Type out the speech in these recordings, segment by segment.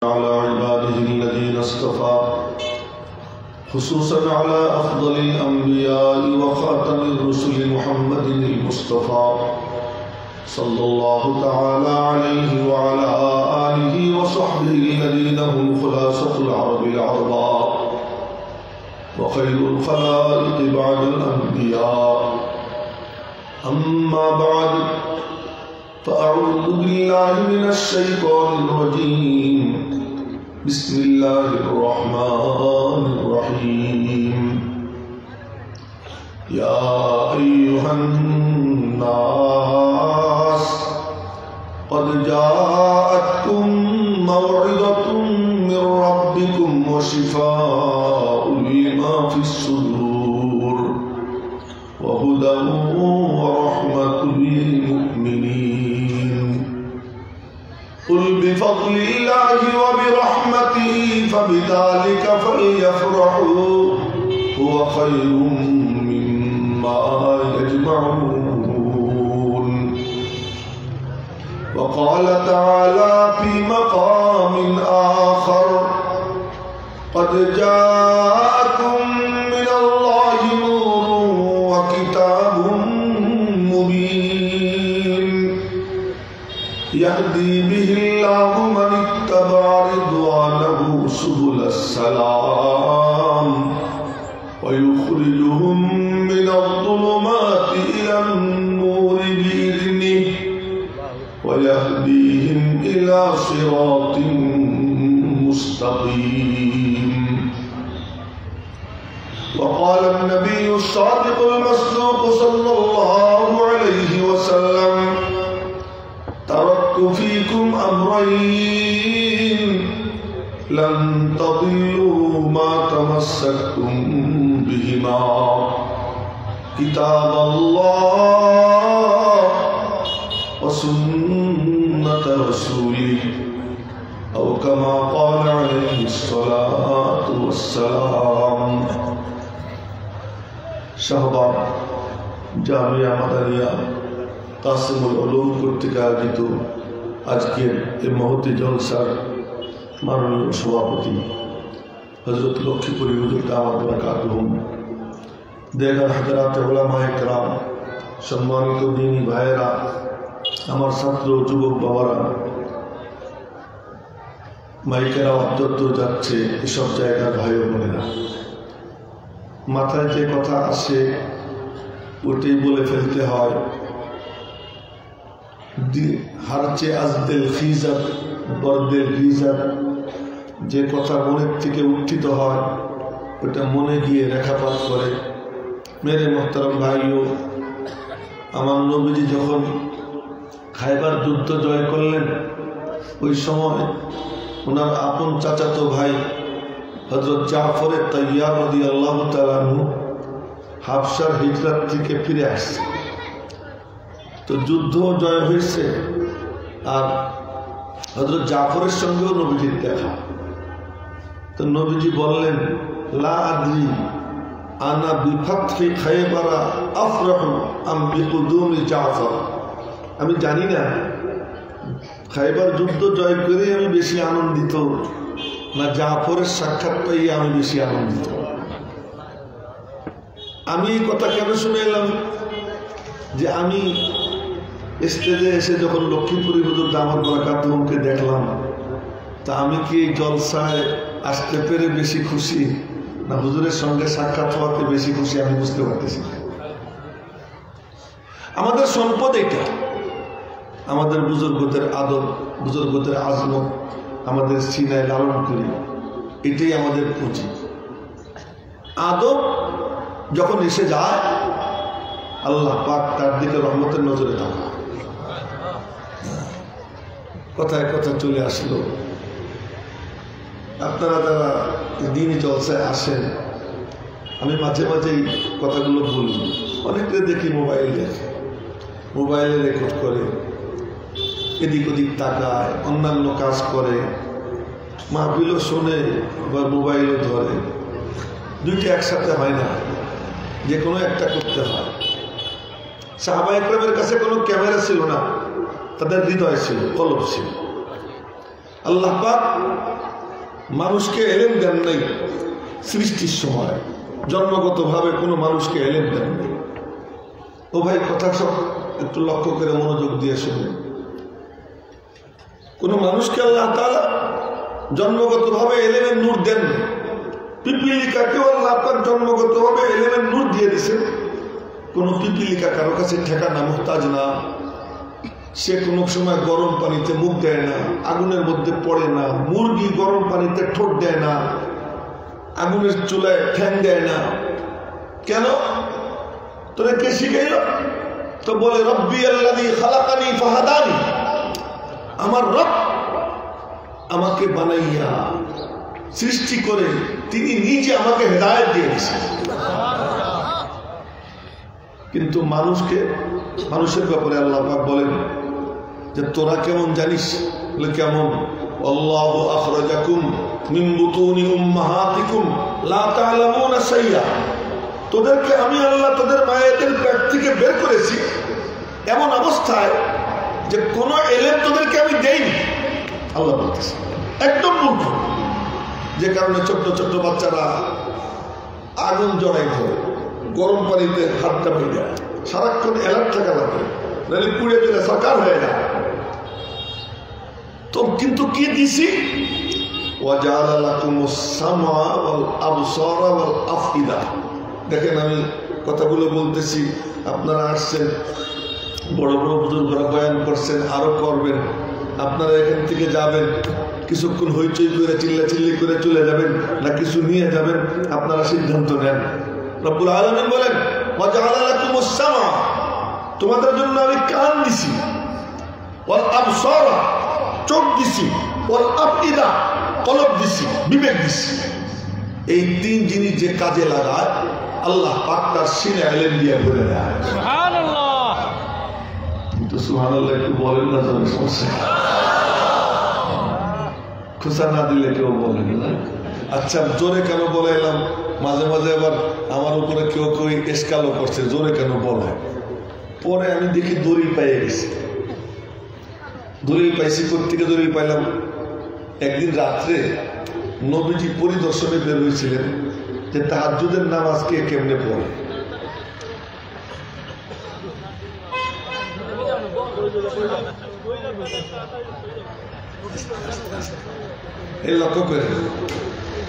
على عباده الذين اصطفى خصوصا على أفضل الأنبياء وخاتم الرسل محمد المصطفى صلى الله تعالى عليه وعلى آله وصحبه الذين هم خلاصة العرب العرباء وخير الخلائق بعد الأنبياء. أما بعد فأعوذ بالله من الشيطان الرجيم. بسم الله الرحمن الرحيم. يا أيها الناس قد جاءتكم موعظة من ربكم وشفاء لما في الصدور وهدى ورحمة للمؤمنين. قل بفضل الله وبرحمته فبذلك فليفرحوا هو خير مما يجمعون. وقال تعالى في مقام آخر قد جاءكم من الله نور وكتاب مبين يهدي به الله من اتبع رضوانه سبل السلام ويخرجهم من الظلمات إلى النور بإذنه ويهديهم إلى صراط مستقيم. وقال النبي الصادق المصدوق صلى الله عليه وسلم تركت فيكم أمرين لن تضلوا ما تمسكتم بهما كتاب الله وسنة رسوله أو كما قال عليه الصلاة والسلام. শাহবাগ জামিয়া মাদানিয়া কাসিমুল উলুম কর্তৃক আয়োজিত আজকের এই মহতী জলসার মাননীয় সভাপতি হযরত লক্ষ্মীপুরী হুজুর দামাত বারাকাতুহুম, দেগার হাজরাতে উলামায়ে কেরাম, সম্মানিত দ্বীনী ভাইয়েরা, আমার ছাত্র যুবক বাবারা, মাইকেরা অত্যন্ত যাচ্ছে এসব জায়গার ভাই ও বোনেরা, মাথায় যে কথা আসে ওটাই বলে ফেলতে হয়। হারচে আজদেল খিজাত বরদেল রিজাত, যে কথা মনের থেকে উত্থিত হয় ওটা মনে গিয়ে রেখাপাত করে। মেরে মোহতারাম ভাইও, আমার নবীজি যখন খায়বার যুদ্ধ জয় করলেন ওই সময় ওনার আপন চাচাতো ভাই হযরত জাফর তাইয়ার রাদিয়াল্লাহু তাআলা আনহু হাবশার হিজরত থেকে ফিরে আসছে। তো যুদ্ধ জয় হয়েছে আর হযরত জাফরের সঙ্গেও নবীজির দেখা। তো নবীজি বললেন লা আদরি আনা বিফাতহি খায়বারা আফরাহু আম বিকুদুমি জাফর, আমি জানি না খায়বার যুদ্ধ জয় করে আমি বেশি আনন্দিত না জাফরের সাক্ষাৎ পাইয়ে আমি বেশি আনন্দিত। আমি এই কথা কেন শুনে এলাম যে আমি স্টেজে এসে যখন লক্ষ্মীপুরী হুজুর দামাত বারাকাতুহুমকে দেখলাম, তা আমি কি এই জলসায় আসতে পেরে বেশি খুশি না হুজুরের সঙ্গে সাক্ষাৎ হওয়াতে বেশি খুশি আমি বুঝতে পারতেছি। আমাদের সম্পদ এটা, আমাদের বুজুর্গদের আদব, বুজুর্গদের আজমত আমাদের সিনায় লালন করি, এটাই আমাদের পুঁজি। আদব যখন এসে যায় আল্লাহ পাক তার দিকে রহমতের নজরে থাকে। কথায় কথা চলে আসলো, আপনারা যারা দিনই জলসায় আসেন, আমি মাঝে মাঝে এই কথাগুলো বলি। অনেকে দেখি মোবাইল দেখে, মোবাইলে রেকর্ড করে, এদিক ওদিক তাকায়, অন্যান্য কাজ করে, মাহফিলও শোনে, আবার মোবাইলও ধরে। দুইটা একসাথে হয় না, যে কোনো একটা করতে হয়। সাহাবায়ে কেরামের কাছে কোনো ক্যামেরা ছিল না, তাদের হৃদয় ছিল, কলব ছিল। আল্লাহ পাক মানুষকে এলেম দেন নাই সৃষ্টির সময়, জন্মগতভাবে কোনো মানুষকে এলেম দেন নাই। ও ভাই, কথা সব একটু লক্ষ্য করে মনোযোগ দিয়ে শুনবেন। কোন মানুষকে আল্লাহ তাআলা জন্মগতভাবে এলেমের নূর দেন। পিপিলিকাকেও আল্লাহ পাক জন্মগতভাবে এলেমের নূর দিয়ে দিয়েছেন। কোন পিপিলিকা কারো কাছে ঠেকানা মুহতাজ না, সে কোনো সময় গরম পানিতে মুখ দেয় না, আগুনের মধ্যে পড়ে না। মুরগি গরম পানিতে ঠোঁট দেয় না, আগুনের চুলায় ঠ্যাং দেয় না। কেন? তোরে কে শিখাইল? তো বলে রব্বি আল্লাযী খালাকানি ফাহাদানি, আমার রব আমাকে বানাইয়া সৃষ্টি করে তিনি নিজে আমাকে হেদায়েত দিয়ে দিয়েছেন। কিন্তু মানুষের ব্যাপারে আল্লাহ পাক বলেন যে তোরা কেমন জানিস? বলে কেমন? আল্লাহু আখরাজাকুম মিন বুতুনি উম্মাহাতিকুম লা তা'লামুনা শাইআ, তোদেরকে আমি আল্লাহ তোদের মায়েদের পেট থেকে বের করেছি এমন অবস্থায় যে কোনো এলেম তোদেরকে আমি দেইনি। আল্লাহ বলতেছে একদম মূর্খ, যে কারণে ছোট্ট ছোট্ট বাচ্চারা আগুন জড়াই ধরে, গরম পানিতে হাতটা ভেঙে সারাক্ষণ অ্যালার্ট থাকা লাগে, নাহলে পুড়ে গেলে সরকার হয়ে যায়। তো কিন্তু কি দিছি? ওয়াজাআলা লাকুমুস সামআ ওয়াল আবসারা ওয়াল আফইদা। দেখেন আমি কথাগুলো বলতেছি, আপনারা আসছেন, বড় বড় বুজুর্গরা বয়ান করছেন, আরো করবেন। আপনারা এখান থেকে যাবেন, কিছুক্ষণ হইচই করে চিল্লাচিল্লি করে চলে যাবেন, না কিছু নিয়ে যাবেন, আপনারা সিদ্ধান্ত নেন। রব্বুল আলামিন বলেন ওয়াজাআলা লাকুমুস সামআ, তোমাদের জন্য আমি কান দিছি, ওয়াল আবসারা চোখ দিছি, ওয়াল আফইদা কলব দিছি, বিবেক দিছি। এই তিন জিনিস যে কাজে লাগায় আল্লাহ পাক তার সিনে ইলম দিয়ে ভরে দেয়। সুবহানাল্লাহ। কিন্তু সুবহানাল্লাহ একটু বলেন না, তো সমস্যা খুশা না দিলে কেউ বলেন না। আচ্ছা, জোরে কেন বলে এলাম? মাঝে মাঝে আবার আমার উপরে কেউ কেউ এসকালও করছে, জোরে কেন বলে। পরে আমি দেখি দলিল পাইয়ে গেছি। দলিল পাইছি, কোত্থেকে দলিল পাইলাম? একদিন রাত্রে নবীজি পরিদর্শনে বের হয়েছিলেন যে তাহাজ্জুদের নামাজ কে কেমনে পড়ে। এই লক্ষ্য করে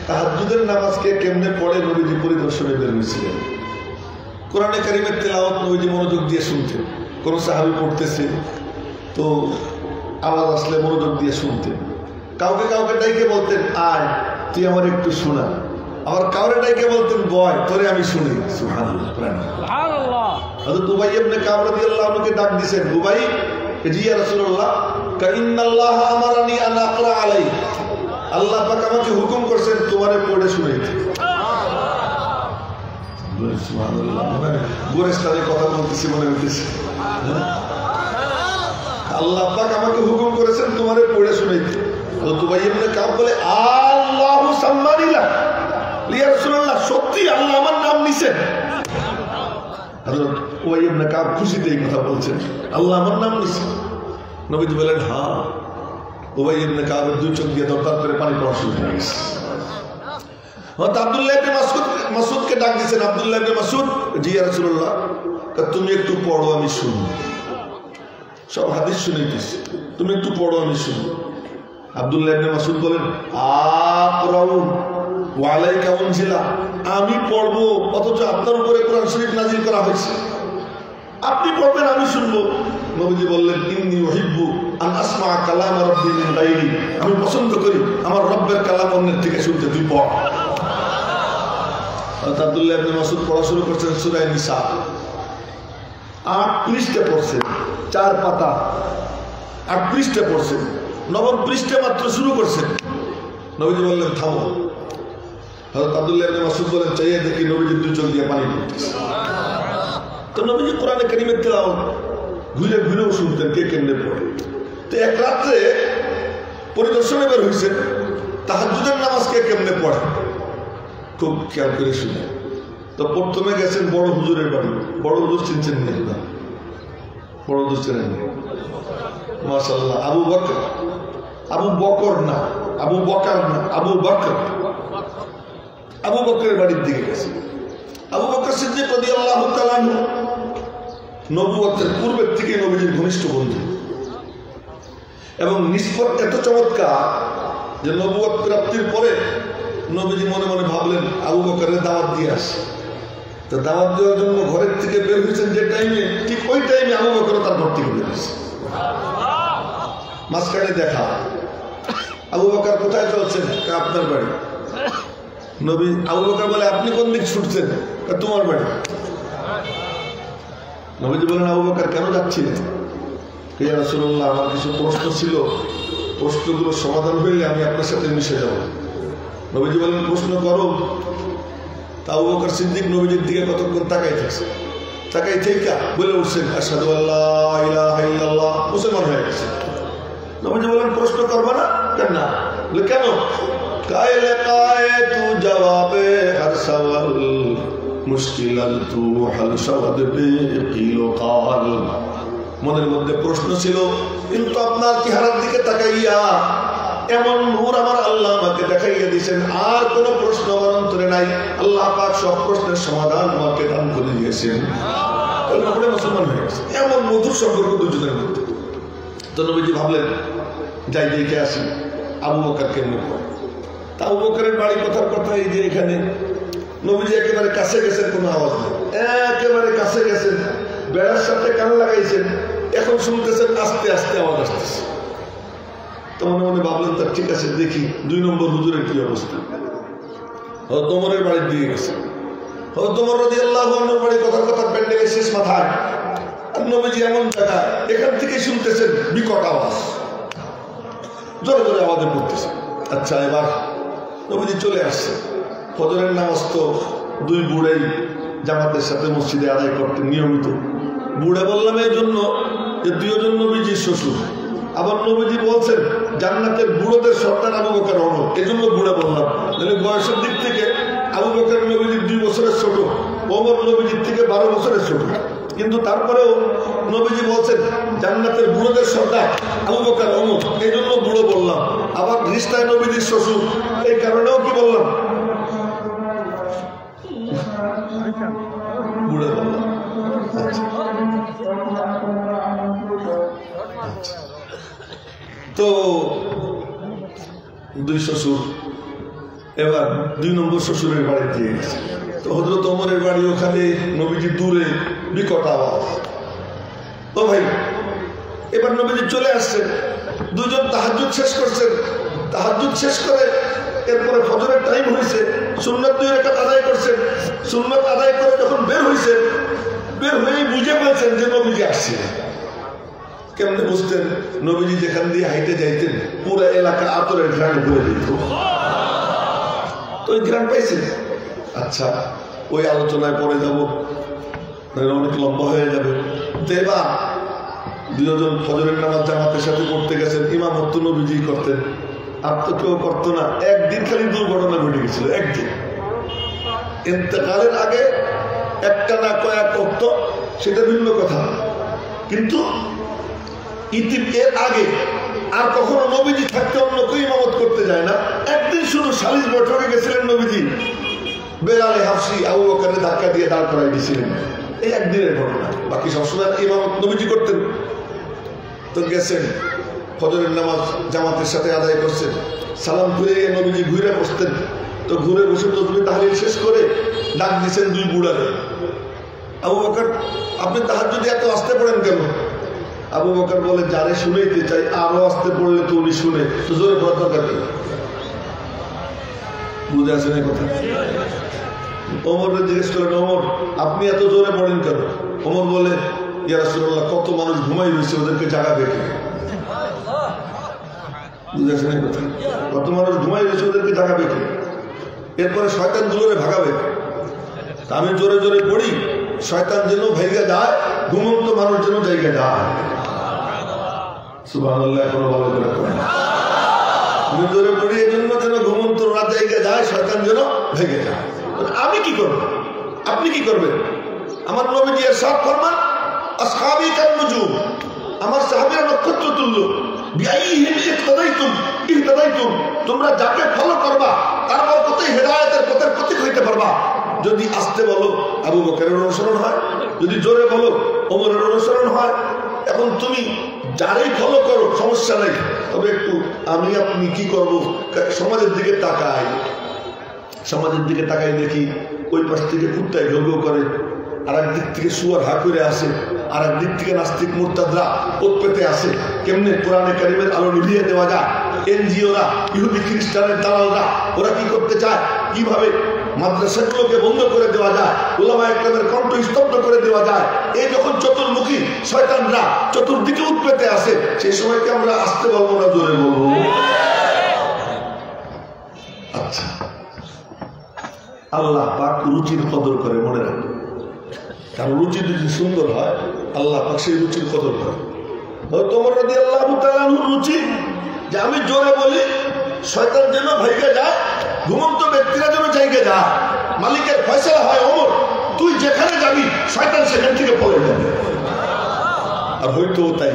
তাহাজ্জুদের নামাজ কে কেমনে পড়ে নবীজি পরিদর্শনে বের হয়েছিলেন। কোরআনে কারিমের তেলাওয়াত নবীজি মনোযোগ দিয়ে শুনতেন। কোন সাহাবী পড়তেছে তো আওয়াজ আসলে মনোযোগ দিয়ে শুনতেন। কাউকে কাউকে ডাইকে বলতেন আয় তুই আমার একটু শোনা, আবার কাউরে ডাইকে বলতেন বয় তোরে আমি শুনি। সুবহানাল্লাহ, সুবহানাল্লাহ। হযরত উবাই ইবনে কাব রাদিয়াল্লাহু আনহুকে ডাক দিবেন, উবাই জি ইয়া রাসূলুল্লাহ, কাইন্নাল্লাহ আমারানি আন আকরা আলাইহি, আল্লাহ পাক আমাকে হুকুম করেছেন তোমারে পড়ে শুনাইতে। সুবহানাল্লাহ, মানে গোরেস্তানে কথা বলতেছি মনে হইতেছে। আল্লাহ পাক আমাকে হুকুম করেছেন তোমারে পড়ে শুনাইতে। হযরত উবাই ইবনে কাব বলে আল্লাহু সাম্মানিলা ইয়া রাসূলুল্লাহ, সত্যি আল্লাহ আমার নাম নিছেন। হযরত উবাই ইবনে কাব খুশিতে এই কথা বলছেন, আল্লাহ আমার নাম নিছেন। নবীজি বলেন হ্যাঁ। উবাই ইবনে কাবের দুই চোখ দিয়ে দরকার করে পানি পড়া শুরু হয়ে গেছে। হযরত আব্দুল্লাহ ইবনে মাসউদকে ডাক দিয়েছেন, আব্দুল্লাহ ইবনে মাসউদ, জি ইয়া রাসূলুল্লাহ, তুমি একটু পড়ো আমি শুনি। সব হাদিস শুনাইতেছি, তুমি একটু পড়ো আমি শুনি। আব্দুল্লাহ ইবনে মাসউদ বলেন আকরাউ ওয়া আলাইকা উনজিলা, আমি পড়বো অথচ আপনার উপরে কোরআন শরীফ নাযিল করা হয়েছে, আপনি পড়বেন আমি শুনবো। নবীজি বললেন ইন্নী উহিব্বু আন আসমা কালাম রাব্বি মিন গায়রি, আমি পছন্দ করি আমার রব্বের কালাম অন্যের থেকে শুনতে, তুই পড়। আব্দুল্লাহ ইবনে মাসউদ পড়া শুরু করছেন সূরা নিসা, 8 পৃষ্ঠা পড়ছেন, 4 পাতা, 8 পৃষ্ঠা পড়ছেন, 9 পৃষ্ঠা মাত্র শুরু করছেন। নবীজি বললেন থামো। হযরত আব্দুল্লাহ ইবনে মাসউদ বলেন চাইয়ে দেখি নবীজির দুই চোখ দিয়ে পানি পড়তেছে। তো নবীজি কোরআনে কারীমের তেলাওয়াত ঘুরে ঘুরেও শুনতেন কে কেমনে পড়ে। তো এক রাত্রে পরিদর্শনে বের হয়েছেন, তাহাজ্জুদের নামাজ কে কেমনে পড়ে খুব খেয়াল করে শুনে। তো প্রথমে গেছেন বড় হুজুরের বাড়ি। বড় হুজুর চিনছেন না? বড় হুজুর চেনেন? মাশাআল্লাহ, আবু বকর। আবু বকর না, আবু বকর না, আবু বকর, আবু বকরের বাড়ির দিকে গেছে। আবু বকর সিদ্দিক রাদিয়াল্লাহু তাআলা আনহু নবুয়তের পূর্বের থেকে নবীজির ঘনিষ্ঠ বন্ধু এবং নিষ্পত এত চমৎকার যে নবুয়ত প্রাপ্তির পরে নবীজি মনে মনে ভাবলেন আবু বকরের দাওয়াত দিয়ে আসে। তো দাওয়াত দেওয়ার জন্য ঘরের থেকে বের হয়েছেন যে টাইমে, ঠিক ওই টাইমে আবু বকর তার ঘর থেকে বের হয়েছে। মাঝখানে দেখা, আবু বকর কোথায় চলছেন? আপনার বাড়ি। নবী আবু বকর বলে আপনি কোন দিক ছুটছেন? তোমার বাড়ি। নবীজি বলেন আবু বকর কেন যাচ্ছিলেন? ইয়া রাসূলুল্লাহ, আমার কিছু প্রশ্ন ছিল, প্রশ্নগুলোর সমাধান হইলে আমি আপনার সাথে মিশে যাব। নবীজি বলেন প্রশ্ন করো। তা আবু বকর সিদ্দিক নবীজির দিকে কতক্ষণ তাকাই থাকছে, তাকাই থেকে বলে উঠছেন আশহাদু আল্লা ইলাহা ইল্লাল্লাহ, মুসলমান হয়ে গেছে। নবীজি বলেন প্রশ্ন করবে না? কেন না? বলে কেন? কায়লে কায়ে তু জবাবে হর সওয়াল মুশকিলাল তু হাল সওয়াদ বে কিলো কাল। মনের মধ্যে প্রশ্ন ছিল, কিন্তু আপনার চেহারার দিকে তাকাইয়া এমন নূর আমার আল্লাহ আমাকে দেখাইয়া দিয়েছেন, আর কোন প্রশ্ন আমার অন্তরে নাই। আল্লাহ পাক সব প্রশ্নের সমাধান আমাকে দান করে দিয়েছেন। মুসলমান হয়ে গেছে। এমন মধুর সম্পর্ক দুজনের মধ্যে। তো নবীজি ভাবলেন যাই দেখে আসি আবু বকর কেমনে পড়ে। তা আবু বকরের বাড়ি কথার কথা এই যে এখানে নবীজি একেবারে কাছে গেছেন, কোনো আওয়াজ নেই, একেবারে কাছে গেছেন, বেড়ার সাথে কান লাগাইছেন, এখন শুনতেছেন আস্তে আস্তে আওয়াজ আসতেছে। তো মনে মনে ভাবলেন তার ঠিক আছে দেখি 2 নম্বর হুজুরের কি অবস্থা। হযরত ওমরের বাড়ির দিকে গেছে। হযরত ওমর রাদিয়াল্লাহু আনহুর বাড়ি কথার কথা প্যান্ডেলের শেষ মাথায়, আর নবীজি এমন জায়গায় এখান থেকে শুনতেছেন বিকট আওয়াজ, জোরে জোরে আওয়াজে পড়তেছে। আচ্ছা এবার নবীজি চলে আসছে। ফজরের নামাজ তো 2 বুড়াই জামাতের সাথে মসজিদে আদায় করতেন নিয়মিত। বুড়া বললাম এই জন্য যে 2 জন নবীজির শ্বশুর, আবার নবীজি বলছেন জান্নাতের বুড়োদের সর্দার আবু বকর ওমর, এজন্য বুড়া বললাম। তাহলে বয়সের দিক থেকে আবু বকর নবীজির 2 বছরের ছোট, ওমর নবীজির থেকে 12 বছরের ছোট, কিন্তু তারপরেও নবীজি বলছেন জান্নাতের বুড়োদের সর্দার আবু বকর ওমর, এই জন্য বুড়ো বললাম। আবার রিস্তায় নবীজির শ্বশুর, এই কারণেও কি বললাম? বুড়ো বললাম। তো 2 শ্বশুর, এবার 2 নম্বর শ্বশুরের বাড়ি দিয়ে গেছে। তো হযরত ওমরের বাড়ি ওখানে, নবীজি দূরে, বিকট আওয়াজ। ও ভাই, এবার নবীজি চলে আসছেন। 2 জন তাহাজ্জুদ শেষ করছেন, তাহাজ্জুদ শেষ করে এরপরে ফজরের টাইম হয়েছে, সুন্নাত 2 রাকাত আদায় করছেন। সুন্নাত আদায় করে যখন বের হয়েছে, বের হয়েই বুঝে পেয়েছেন যে নবীজি আসছে। কেমনে বুঝতেন? নবীজি যেখান দিয়ে হাইটে যাইতেন পুরো এলাকা আতরের ঘ্রাণে ভরে দিত। তো ওই ঘ্রাণ পাইছেন। আচ্ছা ওই আলোচনায় পরে যাব, অনেক লম্বা হয়ে যাবে। তো এবার 2 জন ফজরের নামাজ জামাতের সাথে পড়তে গেছেন, ইমামত নবীজি করতেন, আর তো কেউ করতো না। একদিন খালি দুর্ঘটনা ঘটে গেছিল, একদিন ইন্তেকালের আগে একটা না কয়েক করত, সেটা ভিন্ন কথা, কিন্তু এর আগে আর কখনো নবীজি থাকতে অন্য কেউ ইমামত করতে যায় না। একদিন শুধু সালিস বৈঠকে গেছিলেন নবীজি, বেলালে হাফসি আবু বকরের ধাক্কা দিয়ে দাঁড় করাই দিয়েছিলেন, এই একদিনের ঘটনা। বাকি সবসময় ইমামত নবীজি করতেন। তো গেছেন, ফজরের নামাজ জামাতের সাথে আদায় করছেন, সালাম ঘুরে নবীজি ঘুরে বসতেন। তো ঘুরে বসে তসবিহ তাহলিল শেষ করে ডাক দিয়েছেন 2 বুড়ারে, আবু বকর আপনি তাহাজ্জুদে এত আসতে পড়েন কেন? আবু বকর বলে যারে শুনাইতে চাই আরো আসতে পড়লে তো উনি শুনে, তো জোরে পড়ার দরকার নেই। বুঝে আসেন এই কথা? ওমরকে জিজ্ঞেস করেন, ওমর আপনি এত জোরে পড়েন কেন? ওমর বলে ইয়া রাসূলুল্লাহ, কত মানুষ ঘুমাই রয়েছে, ওদেরকে জাগাবে কে? বুঝে আসেন এই কথা? কত মানুষ ঘুমাই রয়েছে, ওদেরকে জাগাবে কে? এরপরে শয়তান গুলোরে ভাগাবে। আমি জোরে জোরে পড়ি, শয়তান যেন ভেঙে যায়, ঘুমন্ত মানুষ যেন জায়গা যায়। সুবহানাল্লাহ, এখনো ভালো করে পড়েন। আমি জোরে পড়ি এই জন্য যেন ঘুমন্ত না জায়গা যায়, শয়তান যেন ভেঙে যায়। আমি কি করব? আপনি কি করবেন? আমার নবীজি ইরশাদ ফরমান, আসহাবী কান নুজুম, আমার সাহাবীরা নক্ষত্র তুল্য। বিআইহিম ইহতাদাইতুম ইহতাদাইতুম, তোমরা যাকে ফলো করবা তার বরকতেই হেদায়েতের পথের প্রতীক হইতে পারবা। যদি আস্তে বলো আবু বকরের অনুসরণ হয়, যদি জোরে বলো ওমরের অনুসরণ হয়। এখন তুমি যারাই ফলো করো সমস্যা নেই, তবে একটু আমি আপনি কি করব, সমাজের দিকে তাকাই, সমাজের দিকে তাকাই দেখি ওই পাশ থেকে কুত্তায় ঘেউ ঘেউ করে, আর একদিক থেকে শুয়ার হা করে আসে, আর একদিক থেকে নাস্তিক মুরতাদরা ওত পেতে আসে। কেমনে কোরআনে কারিমের আলো নিভিয়ে দেওয়া যায়? এনজিওরা, ইহুদি খ্রিস্টানের দালালরা ওরা কি করতে চায়? কিভাবে মাদ্রাসাগুলোকে বন্ধ করে দেওয়া যায়, উলামায়ে কেরামের কণ্ঠ স্তব্ধ করে দেওয়া যায়। এই যখন চতুর্মুখী শয়তানরা চতুর্দিকে উৎপেতে আসে, সেই সময়কে আমরা আসতে বলবো না জোরে বলবো? আচ্ছা, আল্লাহ পাক রুচির কদর করে, মনে রাখবে। কারণ রুচি যদি সুন্দর হয় আল্লাহ পাক সেই রুচির কদর করে। তোমার রাদিয়াল্লাহু তাআলা আনহুর রুচি যে আমি জোরে বলি, শয়তান যেন ভাইগে যায়, ঘুমন্ত ব্যক্তিরা যেন জায়গা যায়। মালিকের ফয়সালা হয় ওমর, তুই যেখানে যাবি শয়তান সেখান থেকে পড়ে যাবে। আর হয়তো তাই,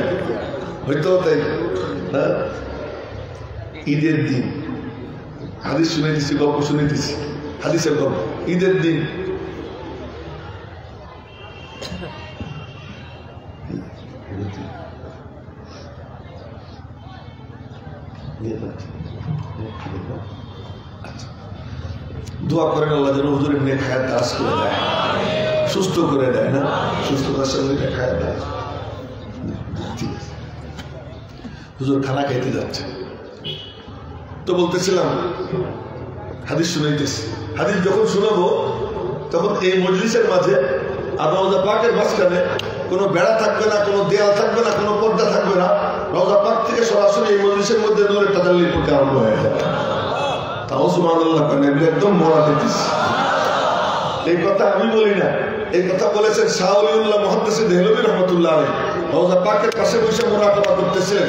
হয়তো তাই। হ্যাঁ, ঈদের দিন হাদিস শুনে দিচ্ছি, গল্প শুনে দিচ্ছি, হাদিসের গল্প। ঈদের দিন দোয়া করেন আল্লাহ যেন হুজুরের নেক হায়াত দারাজ করে দেয়, সুস্থ করে দেয়, না সুস্থতার সঙ্গে নেক হায়াত দেয়। ঠিক আছে, হুজুর খানা খাইতে যাচ্ছে, তো বলতেছিলাম হাদিস শুনাইতেছি। হাদিস যখন শোনাবো তখন এই মজলিসের মাঝে আর রওজা পাকের মাঝখানে কোনো বেড়া থাকবে না, কোনো দেয়াল থাকবে না, কোনো পর্দা থাকবে না। রওজা পাক থেকে সরাসরি এই মজলিসের মধ্যে নূরের তাজাল্লি করতে আরম্ভ হয়ে যায়। তাও সুবহানাল্লাহ করেন, এগুলো একদম মরা দিতেছি। এই কথা আমি বলি না, এই কথা বলেছেন শাহ ওলিউল্লাহ মুহাদ্দিস দেহলভী রাহমাতুল্লাহ আলাইহি। রওজা পাকের পাশে বসে মুরাকাবা করতেছিলেন।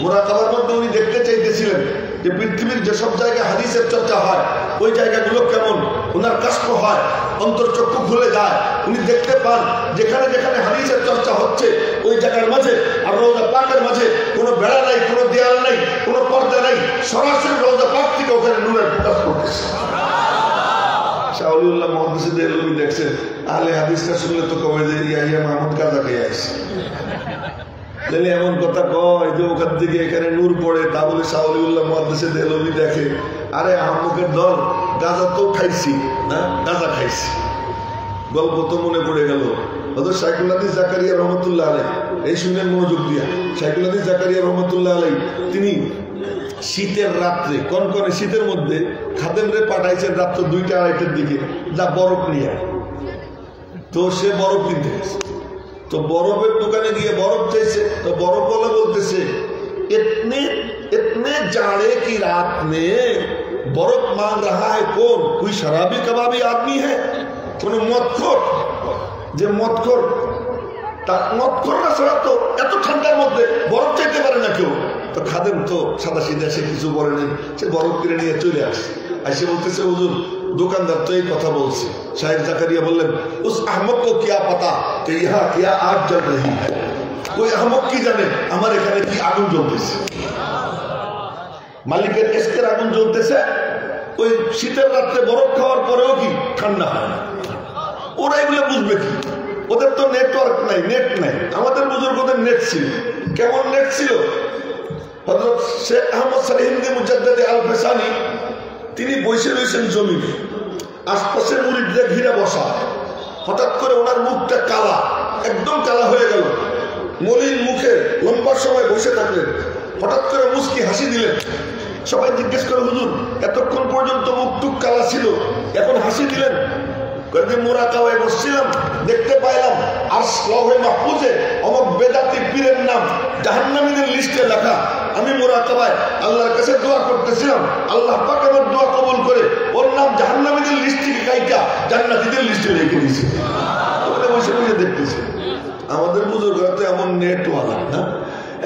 মুরাকাবার মধ্যে উনি দেখতে চাইতেছিলেন যে পৃথিবীর যেসব জায়গায় হাদিসের চর্চা হয় ওই জায়গাগুলো কেমন। ওনার কাশফ হয়, অন্তর্চক্ষু খুলে যায়, উনি দেখতে পান যেখানে যেখানে হাদিসের চর্চা হচ্ছে ওই জায়গার মাঝে আর রওজা পাকের মাঝে কোনো বেড়া নাই, কোনো দেয়াল নাই, কোনো পর্দা নাই, সরাসরি রওজা পাক থেকে ওখানে নূরের প্রকাশ করতেছে। শাহ ওলিউল্লাহ মুহাদ্দিস দেহলভী দেখছেন আহলে হাদিসরা শুনলে তো কবে যে ইয়াহিয়া মাহমুদ কাজা খেয়ে আসছে, তাহলে এমন কথা কয় যে ওখান থেকে এখানে নূর পড়ে, তা বলে শাহ ওলিউল্লাহ মুহাদ্দিস দেহলভী দেখে আরে আহমকের দল গাঁজা তো খাইছি না, গাঁজা খাইছি। গল্প তো মনে পড়ে গেল, হয়তো শাইখুল হাদিস জাকারিয়া রহমতুল্লাহ আলাইহি, এই শুনে মনোযোগ দিয়া, শাইখুল হাদিস জাকারিয়া রহমতুল্লাহ আলাইহি তিনি শীতের রাত্রে, কনকনে শীতের মধ্যে খাদেমরে পাঠাইছেন রাত্র 2টা-2:30টার দিকে, যা বরফ নিয়ে আয়। তো সে বরফ কিনতে গেছে, তো বরফের দোকানে গিয়ে বরফ চাইছে, তো বরফ বলে বলতেছে इतने जाड़े की रात में बर्फ मांग रहा है कौन? कोई शराबी कबाबी आदमी है? কোনো মদখোর, যে মদখোর, তার মদখোররা ছাড়া তো এত ঠান্ডার মধ্যে বরফ চাইতে পারে না কেউ। তো খাদেম তো সাদা সিধা, সে কিছু বলে নেই, সে বরফ কিনে নিয়ে চলে আসে। এসে বলতেছে হুজুর দোকানদার তো এই কথা বলছে। শাইখ জাকারিয়া বললেন উস আহমদ কো কিয়া পাতা कि यहाँ क्या आग जल रही है? ওই আহমদ কি জানে আমার এখানে কি আগুন জ্বলতেছে? মালিকের এসকের আগুন জ্বলতেছে। ওই শীতের রাত্রে বরফ খাওয়ার পরেও কি ঠান্ডা হয় না? ওরা এগুলো বুঝবে কি? ওদের তো নেটওয়ার্ক নাই, নেট নাই। আমাদের বুজুর্গদের নেট ছিল। কেমন নেট ছিল? হযরত শেখ আহমদ সালেহিন্দি মুজাদ্দিদ আল ফেসানি তিনি বসে রয়েছেন জমিনে, আশপাশে মুরিদরা ঘিরে বসা। হঠাৎ করে ওনার মুখটা কালা, একদম কালা হয়ে গেল। মলিন মুখে লম্বা সময় বসে থাকলেন, হঠাৎ করে মুস্কি হাসি দিলেন। সবাই জিজ্ঞেস করে হুজুর এতক্ষণ পর্যন্ত মুখ টুক কালা ছিল, এখন হাসি দিলেন? মুরাকাবায় বসছিলাম, দেখতে পাইলাম আর লৌহে মাহফুজে অমুক বেদাতি পীরের নাম জাহান্নামীদের লিস্টে লেখা। আমি মুরাকাবায় আল্লাহর কাছে দোয়া করতেছিলাম, আল্লাহ পাক আমার দোয়া কবুল করে ওর নাম জাহান্নামীদের লিস্ট থেকে কাইটা জান্নাতীদের লিস্টে রেখে দিয়েছে। ওখানে বসে বসে দেখতেছি। আমাদের বুজুর্গরা তো এমন নেটওয়ালা না,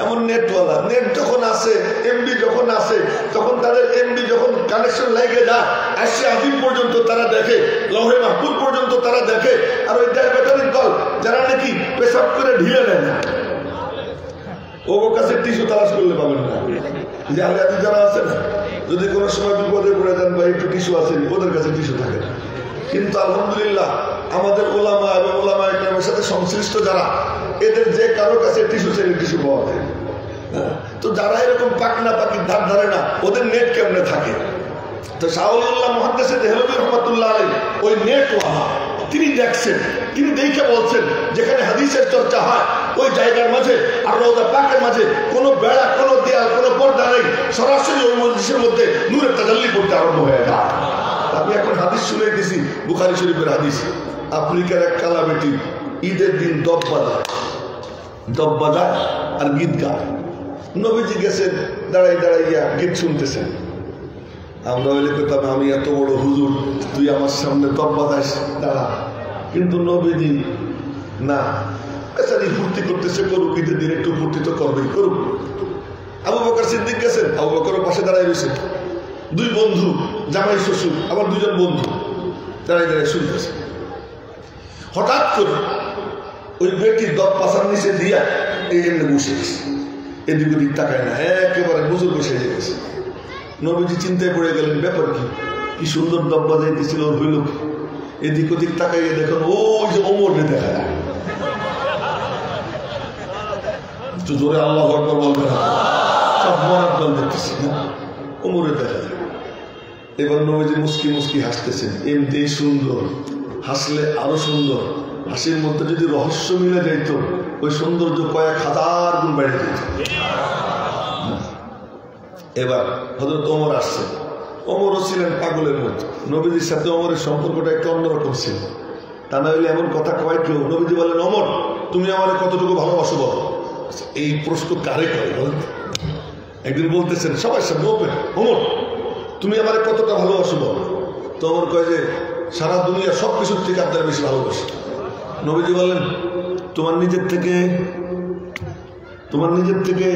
এমন নেটওয়ালা। নেট যখন আসে, এমবি যখন আসে, তখন তাদের এমবি যখন কানেকশন লেগে যায়, আসে আজিম পর্যন্ত তারা দেখে, লৌহে মাহফুজ পর্যন্ত তারা দেখে। আর ওই ডায়াবেটিক দল যারা নাকি পেশাব করে ঢিলে নেয় না, ও কাছে টিস্যু তালাশ করলে পাবেন না। যে আলে আদি যারা আছে না, যদি কোনো সময় বিপদে পড়ে যান বা একটু টিস্যু আসেনি, ওদের কাছে টিস্যু থাকে না। কিন্তু আলহামদুলিল্লাহ আমাদের ওলামা এবং ওলামা ইকরামের সাথে সংশ্লিষ্ট যারা, এদের যে কারো কাছে টিস্যু ছেড়ে টিস্যু পাওয়া যায়। তো যারা এরকম পাকনা পাকির ধার ধারে না, ওদের নেট কেমনে থাকে? তো শাহুল্লাহ মুহাদ্দিস দেহলভী রহমাতুল্লাহ আলাইহি ওই নেট ওয়ালা, তিনি দেখছেন, তিনি দেখে বলছেন যেখানে হাদিসের চর্চা হয় ওই জায়গার মাঝে আর রওজা পাকের মাঝে কোনো বেড়া, কোনো দেয়াল, কোনো পর্দা নেই, সরাসরি ওই মজলিসের মধ্যে নূরের তাজাল্লি করতে আরম্ভ হয়ে যায়। আমি এখন হাদিস শুনে গেছি, বুখারী শরীফের হাদিস। আফ্রিকার এক কালা বেটি ঈদের দিন দব বাজায় আর গীত গায়। নবীজি গেছেন, দাঁড়াই দাঁড়াইয়া গীত শুনতেছেন। আমরা হইলে পেতাম আমি এত বড় হুজুর, তুই আমার সামনে দব বাজাইস, দাঁড়া। কিন্তু নবীজি না, বেচারি ফুর্তি করতেছে, করুক, ঈদের দিন একটু ফুর্তি তো করবেই, করুক। আবু বকর সিদ্দিক গেছেন, আবু বকরের পাশে দাঁড়াই রয়েছেন। দুই বন্ধু, জামাই শ্বশুর, আবার দুজন বন্ধু দাঁড়াই দাঁড়াই শুনতেছে। হঠাৎ করে ওই বেটি দব পাশার নিচে দিয়া এই এমনি বসে গেছে, এদিক ওদিক তাকায় না, একেবারে বুজুর্গ সেজে গেছে। নবীজি চিন্তায় পড়ে গেলেন, ব্যাপার কি সুন্দর দব বাজাইতেছিল, ওর হইল কি? এদিক ওদিক তাকাইয়ে দেখুন ওই যে ওমরে দেখা যায়। একটু জোরে আল্লাহু আকবার বলবে না, সব মরার দল দেখতেছি না, ওমরে দেখা যায়। এবার নবীজি মুস্কি মুস্কি হাসতেছেন, এমনি সুন্দর, হাসলে আরো সুন্দর। হাসির মধ্যে যদি রহস্য মিলে যাইত, ওই সৌন্দর্য কয়েক হাজার গুণ বেড়ে যেত। এবার হযরত ওমর আসছে। ওমরও ছিলেন পাগলের মতো। নবীজির সাথে ওমরের সম্পর্কটা একটু অন্যরকম ছিল। তা না হইলে এমন কথা কয় কেউ। নবীজি বলেন, ওমর তুমি আমার কতটুকু ভালোবাসো বলো। এই প্রশ্ন কারে করে বলেন? একদিন বলতেছেন সবাই সামনে, ওমর তুমি আমার কতটা ভালোবাসো বলো। তো ওমর কয় যে সারা দুনিয়া সব কিছুর থেকে আপনার বেশি ভালোবাসি। নবীজি বললেন, তোমার নিজের থেকে?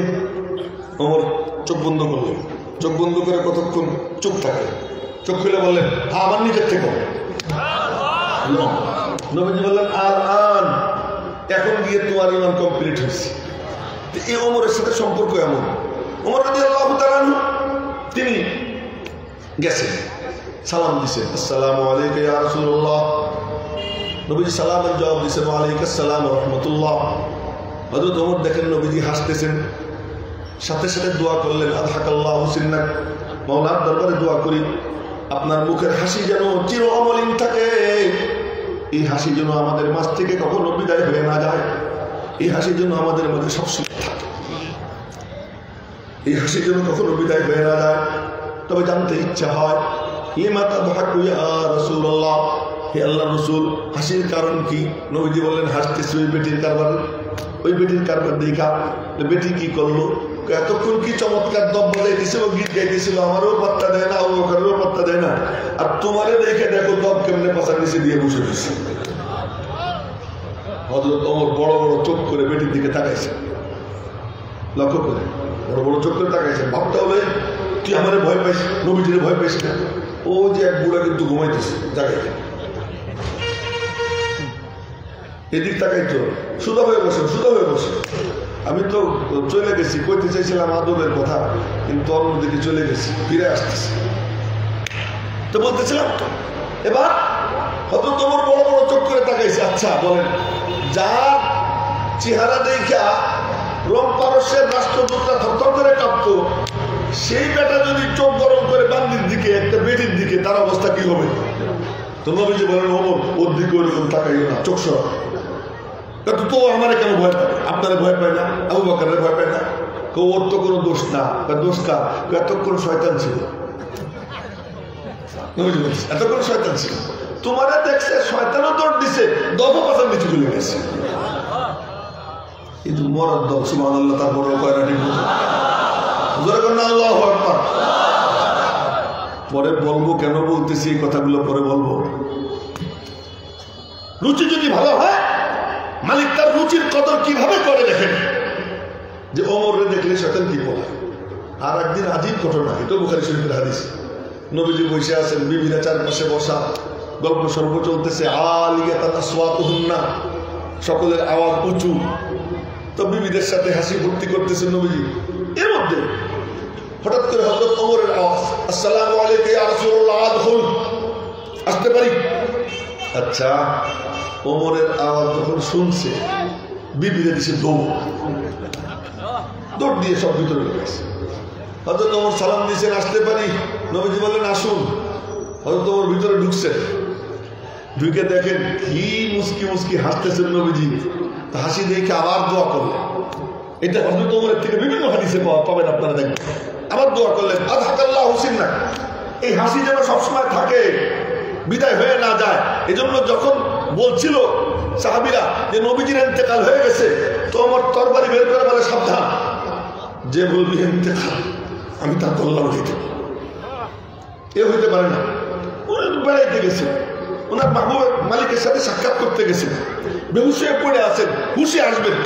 ওমর চোখ বন্ধ করলেন। চোখ বন্ধ করে কতক্ষণ চুপ থাকে, চোখ খুলে বললেন, আমার নিজের থেকে। নবীজি বললেন, আন এখন গিয়ে তোমার ইমান কমপ্লিট হয়েছে। এই ওমরের সাথে সম্পর্ক এমন। ওমর রাদিয়াল্লাহু তাআলা আনহু তিনি গেছেন, সালাম দিছেন, আসসালামু আলাইকা ইয়া রাসূলুল্লাহ। নবীজি সালামের জবাব দিছেন, ওয়া আলাইকুস সালাম ওয়া রাহমাতুল্লাহ। হযরত ওমর দেখেন নবীজি হাসতেছেন, সাথে সাথে দোয়া করলেন, আযহাকাল্লাহু সিন্নাক, মাওলার দরবারে দোয়া করি আপনার মুখের হাসি যেন চির অমলিন থাকে। এই হাসি যেন আমাদের মাঝ থেকে কখনো বিদায় হয়ে না যায়। এই হাসি যেন আমাদের মধ্যে সবসময় থাকে। এই হাসি যেন কখনো বিদায় হয়ে না যায়। তবে জানতে ইচ্ছা হয়, লিমা তাদহাকু ইয়া রাসূলুল্লাহ, হে আল্লাহর রাসূল হাসির কারণ কি? নবীজি বললেন, হাসতেছি ওই বেটির কারবার দেখা। বেটি কি করলো? এতক্ষণ কি চমৎকার দব বাজাইতেছিল, গীত গাইতেছিল, আমারও পাত্তা দেয় না, আবু বকরেরও পাত্তা দেয় না। আর তোমারে দেখে দেখো দব কেমনে পাশার নিচে দিয়ে বসে দিচ্ছে। হযরত ওমর বড় বড় চোখ করে বেটির দিকে তাকাইছে, লক্ষ্য করে বড় বড় চোখ করে তাকাইছে। ভাবতে হবে তুই আমারে ভয় পাইস, নবীজিরে ভয় পাইস না। ও যে এক বুড়া কিন্তু ঘুমাইতেছে জাগাইতে, এদিক তাকাইতো, সুদা হয়ে বসে। আমি তো চলে গেছি, কইতে চাইছিলাম আদবের কথা, কিন্তু অন্যদিকে চলে গেছি, ফিরে আসতেছি। তো বলতেছিলাম তো এবার হয়তো তোমার বড় বড় চোখ করে তাকাইছে। আচ্ছা বলেন, যা চেহারা দেখা রোম পারস্যের রাষ্ট্রদূতরা থরথর করে কাঁপতো, সেই বেটা যদি চোখ গরম করে বান্দির দিকে, একটা বেটির দিকে, তার অবস্থা কি হবে? তো নবীজি বলেন, ওমর ওর দিকে ওরকম তাকাইও না, চোখ সরা। তো আমারে কেন ভয় পায়? আপনারা ভয় পায় না? আবু বকরের ভয় পায় না? ওর তো কোনো দোষ না। দোষ কার? এতক্ষণ শয়তান ছিল। এতক্ষণ শয়তান ছিল, তোমারা দেখছে শয়তানও দৌড় দিছে, দফা পাশার নিচে চলে গেছে। কিন্তু মরার দল, সুবহানাল্লাহ, তার বড় কয়রাটি আল্লাহু আকবার। পরে বলবো, কেন বলতেছি এই কথাগুলো পরে বলবো। রুচি যদি ভালো হয়, মালিক তার রুচির কদর কিভাবে করে দেখেন, যে ওমরে দেখলে শয়তান কি বলে। আর একদিন আজীব ঘটনা, এটা বুখারী শরীফের হাদিস। নবীজি বসে আছেন, বিবিরা চারপাশে বসা, গল্প সর্ব চলতেছে। আলিয়াতান আসওয়াতুহুন্না, সকলের আওয়াজ উঁচু। তো বিবিদের সাথে হাসি ফুর্তি করতেছেন নবীজি। এর মধ্যে হঠাৎ করে হযরত ওমরের আওয়াজ, আসসালামু আলাইকা ইয়া রাসূলুল্লাহ, আদখুল, আসতে পারি? আচ্ছা, ওমরের আওয়াজ যখন শুনছে বিবিরা দিছে দৌড় দিয়ে সব ভিতরে গেছে। হযরত ওমর সালাম দিয়েছেন, আসতে পারি? নবীজি বললেন আসুন। হযরত ওমর ভিতরে ঢুকছেন, ঢুকে দেখেন কি মুস্কি মুস্কি হাসতেছেন নবীজি। হাসি দেখে আবার দোয়া করলেন। এটা হযরত ওমরের থেকে বিভিন্ন হাদিসে পাবেন আপনারা, দেখবেন। আবার দোয়া করলেন, আযহাকাল্লাহু সিন্নাক, এই হাসি যেন সবসময় থাকে, বিদায় হয়ে না যায়। এজন্য যখন বলছিল সাহাবীরা যে নবীজির ইন্তেকাল হয়ে গেছে, তো ওমর তরবারি বের করে বলে, সাবধান, যে বলবি ইন্তেকাল আমি তার কল্লা উঠিয়ে দেব। এ হইতে পারে না। উনি বেড়াইতে গেছেন, ওনার মাহবুবের মালিকের সাথে সাক্ষাৎ করতে গেছেন, বেহুশ হয়ে পড়ে আছেন, হুশে আসবেন,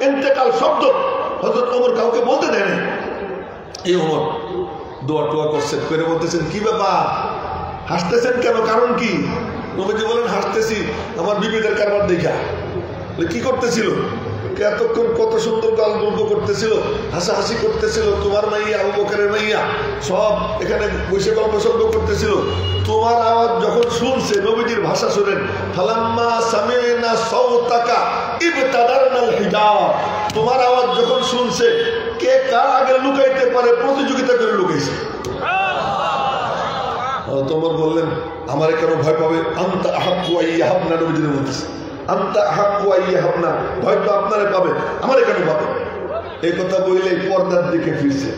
ইন্তেকাল শব্দ হযরত ওমর কাউকে বলতে দেয় না। এই ওমর দোয়া টোয়া করছেন, করে বলতেছেন, কি ব্যাপার হাসতেছেন কেন, কারণ কি? নবীজি বলেন, হাসতেছি আমার বিবিদের কারবার দেখা। কি করতেছিল? এতক্ষণ কত সুন্দর গাল গল্প করতেছিল, হাসাহাসি করতেছিল, তোমার মাইয়া আবু বকরের মাইয়া সব এখানে বসে গল্প সল্প করতেছিল। তোমার আওয়াজ যখন শুনছে, নবীজির ভাষা শুনেন, ফালাম্মা সামি'না সাওতাকা ইবতাদারনাল হিজাব, তোমার আওয়াজ যখন শুনছে, কে কার আগে লুকাইতে পারে প্রতিযোগিতা করে লুকাইছে। তোমার বললেন, আমারে কেন ভয় পাবে? আনতা আহাক্কু আইয়াহাবনা, নবীজি বলতেছে, আনতা আহাক্কু আইয়াহাবনা, ভয় তো আপনারে পাবে, আমারে কেন পাবে? এই কথা বললেই পর্দার দিকে ফিরছে।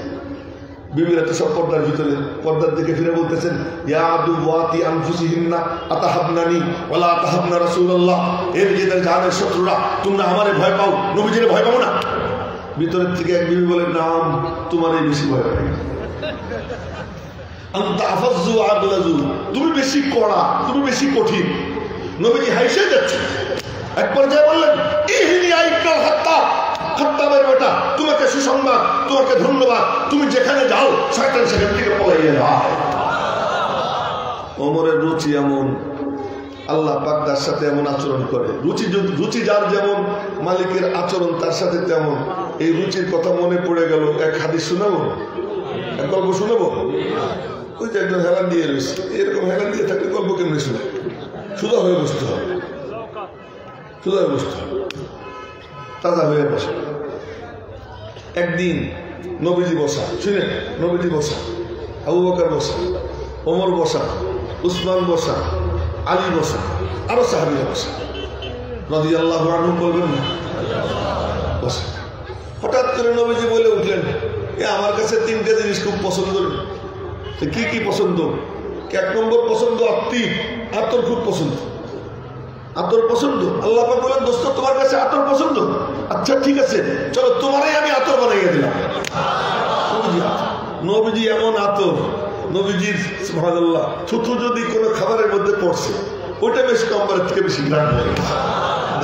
বিবিরা তো সব পর্দার ভিতরে, পর্দার দিকে ফিরে বলতেছেন, ইয়া আদুওয়াতি আনফুসিহিন্না আতাহাবনানি ওয়ালা আতাহাবনা রাসূলুল্লাহ, এর নিজেদের জানের শত্রুরা, তোমরা আমারে ভয় পাও, নবীজিরে ভয় পাও না? ভিতরের থেকে এক বিবি বলেন, নাম তোমারই বেশি ভয় পাই, তুমি বেশি কড়া, তুমি বেশি কঠিন। নবীজি হাসে যাচ্ছে, এক পর্যায়ে বললেন, খাত্তাবের বেটা, তোমাকে সুসংবাদ, তোমাকে ধন্যবাদ, তুমি যেখানে যাও শয়তান সেখান থেকে পলাইয়ে যায়। ওমরের রুচি এমন, আল্লাহ পাক তার সাথে এমন আচরণ করে। রুচি যার যেমন, মালিকের আচরণ তার সাথে তেমন। এই রুচির কথা মনে পড়ে গেল, এক হাদিস শোনাবো, এক গল্প শোনাবো। ওই যে একজন হেলান দিয়ে রয়েছে, এরকম হেলান দিয়ে থাকলে গল্প কেমনি শোনে? সুদা হয়ে বসতে হবে, সুদা হয়ে বসতে হবে, তাজা হয়ে বসে। একদিন নবীজি বসা, শুনেন, নবীজি বসা, আবু বকর বসা, ওমর বসা, উসমান বসা, আলী বসা, আরো সাহাবীরা বসা, রাদিয়াল্লাহু আনহু বলবেন না, বসা। হঠাৎ করে নবীজি বলে উঠলেন, আমার কাছে তিনটে জিনিস খুব পছন্দ। কি কি পছন্দ? এক নম্বর পছন্দ আত্মীয়, আতর খুব পছন্দ, আতর পছন্দ। আল্লাহ পাক বলেন, দোস্ত তোমার কাছে আতর পছন্দ, আচ্ছা ঠিক আছে, চলো তোমারই আমি আতর বানাইয়ে দিলাম। নবীজি এমন আতর, নবীজির সুবহানাল্লাহ, থুথু যদি কোনো খাবারের মধ্যে পড়ছে, ওইটা বেশ কম্বরের থেকে বেশি ঘ্রাণ লাগে।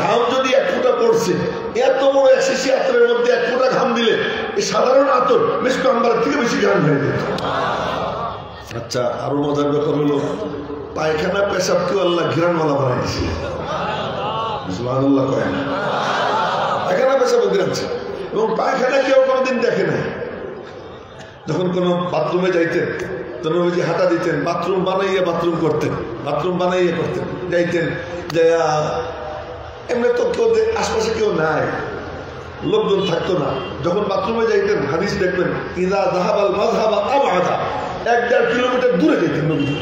ঘাম যদি এক ফোঁটা পড়ছে, এত বড় এক শিশি আতরের মধ্যে এক ফোঁটা ঘাম দিলে, এই সাধারণ আতর বেশ কম্বরের থেকে বেশি ঘ্রাণ হয়ে যেত। আচ্ছা, আরো মজার ব্যাপার হলো, পায়খানা পেশাবকেও আল্লাহ ঘিরানওয়ালা বানাইছে। সুবহানাল্লাহ কয় না? পায়খানা পেশাবও ঘিরাচ্ছে, এবং পায়খানা কেউ কোনোদিন দেখে নাই। যখন কোনো বাথরুমে যাইতেন, তো নবীজি হাঁটা দিতেন, বাথরুম বানাইয়া বাথরুম করতেন, বাথরুম বানাইয়া করতেন, যাইতেন, যাই এমনি তো কেউ আশপাশে কেউ নাই, লোকজন থাকতো না। যখন বাথরুমে যাইতেন, হাদিস দেখবেন, ইদা যাহাবাল মাযহাবা আবআদা, 1-1.5 কিলোমিটার দূরে যেতেন নবীজি,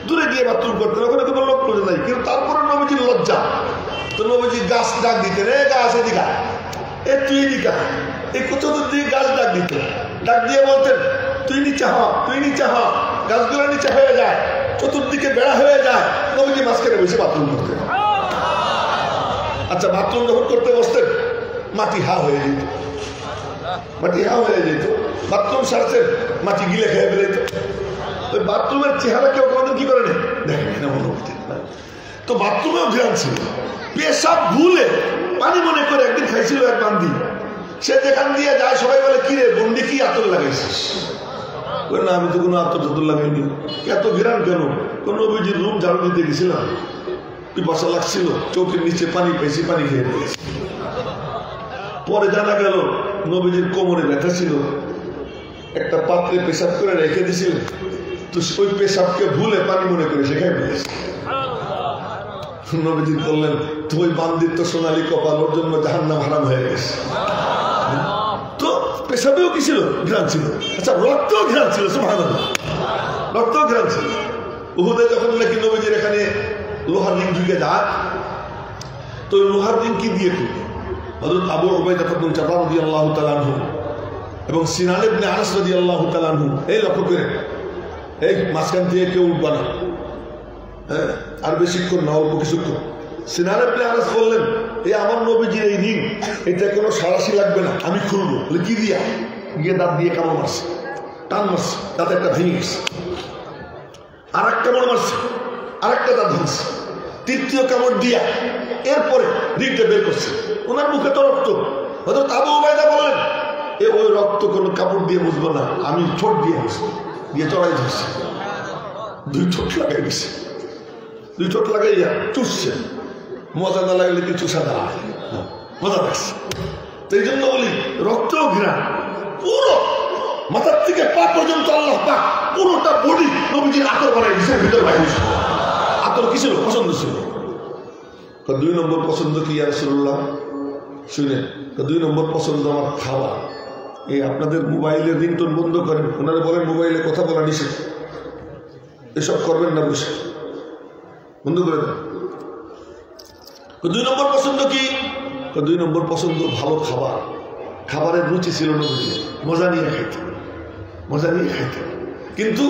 দূরে গিয়ে বাথরুম করতেন, ওখানে কোনো লোক পড়ে নাই। কিন্তু তারপরে নবীজির লজ্জা, তো নবীজি গাছ ডাক দিতেন, এ গাছ এদিকা, এ তুই এদিকা, এই চতুর্দিকে গাছ ডাক দিতেন, ডাক দিয়ে বলতেন, তুই নিচে হ, তুই নিচে হ, গাছগুলো নিচে হয়ে যায়, চতুর্দিকে বেড়া হয়ে যায়। নবীজি মাঝখানে বসে বাথরুম করতেন। আচ্ছা, বাথরুম যখন করতে বসতেন, মাটি হা হয়ে যেত, মাটি হা হয়ে যেত। বাথরুম সারছেন, মাটি গিলে খেয়ে ফেলে যেত। ওই বাথরুমের চেহারা কেউ কোনোদিন কি করে নেই, দেখেন না, মনে করতেন না। তো বাথরুমেও ঘ্রাণ ছিল, পেশাব ভুলে পানি মনে করে একদিন খাইছিল এক বান্দি। সে যেখান দিয়ে যায় সবাই বলে, কি রে বন্দি, কি আতর লাগাইছিস? না, আমি তো কোনো আতর টাতর লাগাইনি। এত ঘ্রাণ কেন? কোন নবীজির রুম ঝাড়ু দিতে গেছিলাম, পিপাসা লাগছিল, চৌকির নিচে পানি পেয়েছি, পানি খেয়ে ফেলেছি। পরে জানা গেল নবীজির কোমরে ব্যথা ছিল, একটা পাত্রে পেশাব করে রেখে দিয়েছিলেন, তো ওই পেশাবকে ভুলে পানি মনে করে সেখানে ফেলেছে। নবীজি বললেন তুই বান্দির তো সোনালী কপাল, ওর জন্য জাহান্নাম হারাম হয়ে গেছে। তো পেশাবেও কি ছিল? ঘ্রাণ ছিল। আচ্ছা, রক্তও ঘ্রাণ ছিল, সুবহানাল্লাহ, রক্তও ঘ্রাণ ছিল। উহুদে যখন নাকি নবীজির এখানে লোহার রিং ঢুকে যায়, তো লোহার রিং কি দিয়ে করবে? হযরত আবু উবাইদা ইবনে জাররাহ রাদিয়াল্লাহু তাআলা আনহু এবং সিনান ইবনে আনাস রাদিয়াল্লাহু তাআলা আনহু, এই লক্ষ্য করে, এই মাঝখান দিয়ে কেউ উঠবা না, হ্যাঁ, আর বেশিক্ষণ না, অল্প কিছুক্ষণ। সিনান ইবনে আনাস বললেন, এই আমার নবীজির এই রিং, এটা কোনো সারাশি লাগবে না, আমি খুলবো। বলে কি দিয়া? গিয়ে দাঁত দিয়ে কামড় মারছে, টান মারছে, দাঁত একটা ভেঙে গেছে, আর এক কামড় মারছে, আর একটা দাঁত ভাঙছে, তৃতীয় কামড় দিয়া এরপরে রিংটা বের করছে। ওনার মুখে তো রক্ত। হযরত আবু উবাইদা বললেন, ওই রক্ত কোনো কাপড় দিয়ে বুঝবো না, আমি ঠোঁট দিয়ে বুঝবো, দিয়ে চড়াই ধরছে, 2 ঠোঁট লাগাই গেছে, 2 ঠোঁট লাগাইয়া চুষছে। মজা না লাগলে কি চুষা দেওয়া, মজা লাগছে। তো এই জন্য বলি, রক্তও ঘৃণা, পুরো মাথার থেকে পা পর্যন্ত আল্লাহ পাক পুরোটা বডি নবীজির আতর বানাই দিয়েছে, ভিতর বাইরে। আতর কি ছিল? পছন্দ ছিল। 2 নম্বর পছন্দ কি ইয়া রাসূলুল্লাহ? শুনেন, 2 নম্বর পছন্দ আমার খাওয়া। এই আপনাদের মোবাইলের রিংটোন বন্ধ করেন, ওনারা বলেন মোবাইলে কথা বলা নিষেধ, এসব করবেন না, বসে বন্ধ করে দেন। 2 নম্বর পছন্দ কি? 2 নম্বর পছন্দ ভালো খাবার। খাবারের রুচি ছিল নবীজি, মজা নিয়ে খাইতেন, মজা নিয়ে খাইতেন। কিন্তু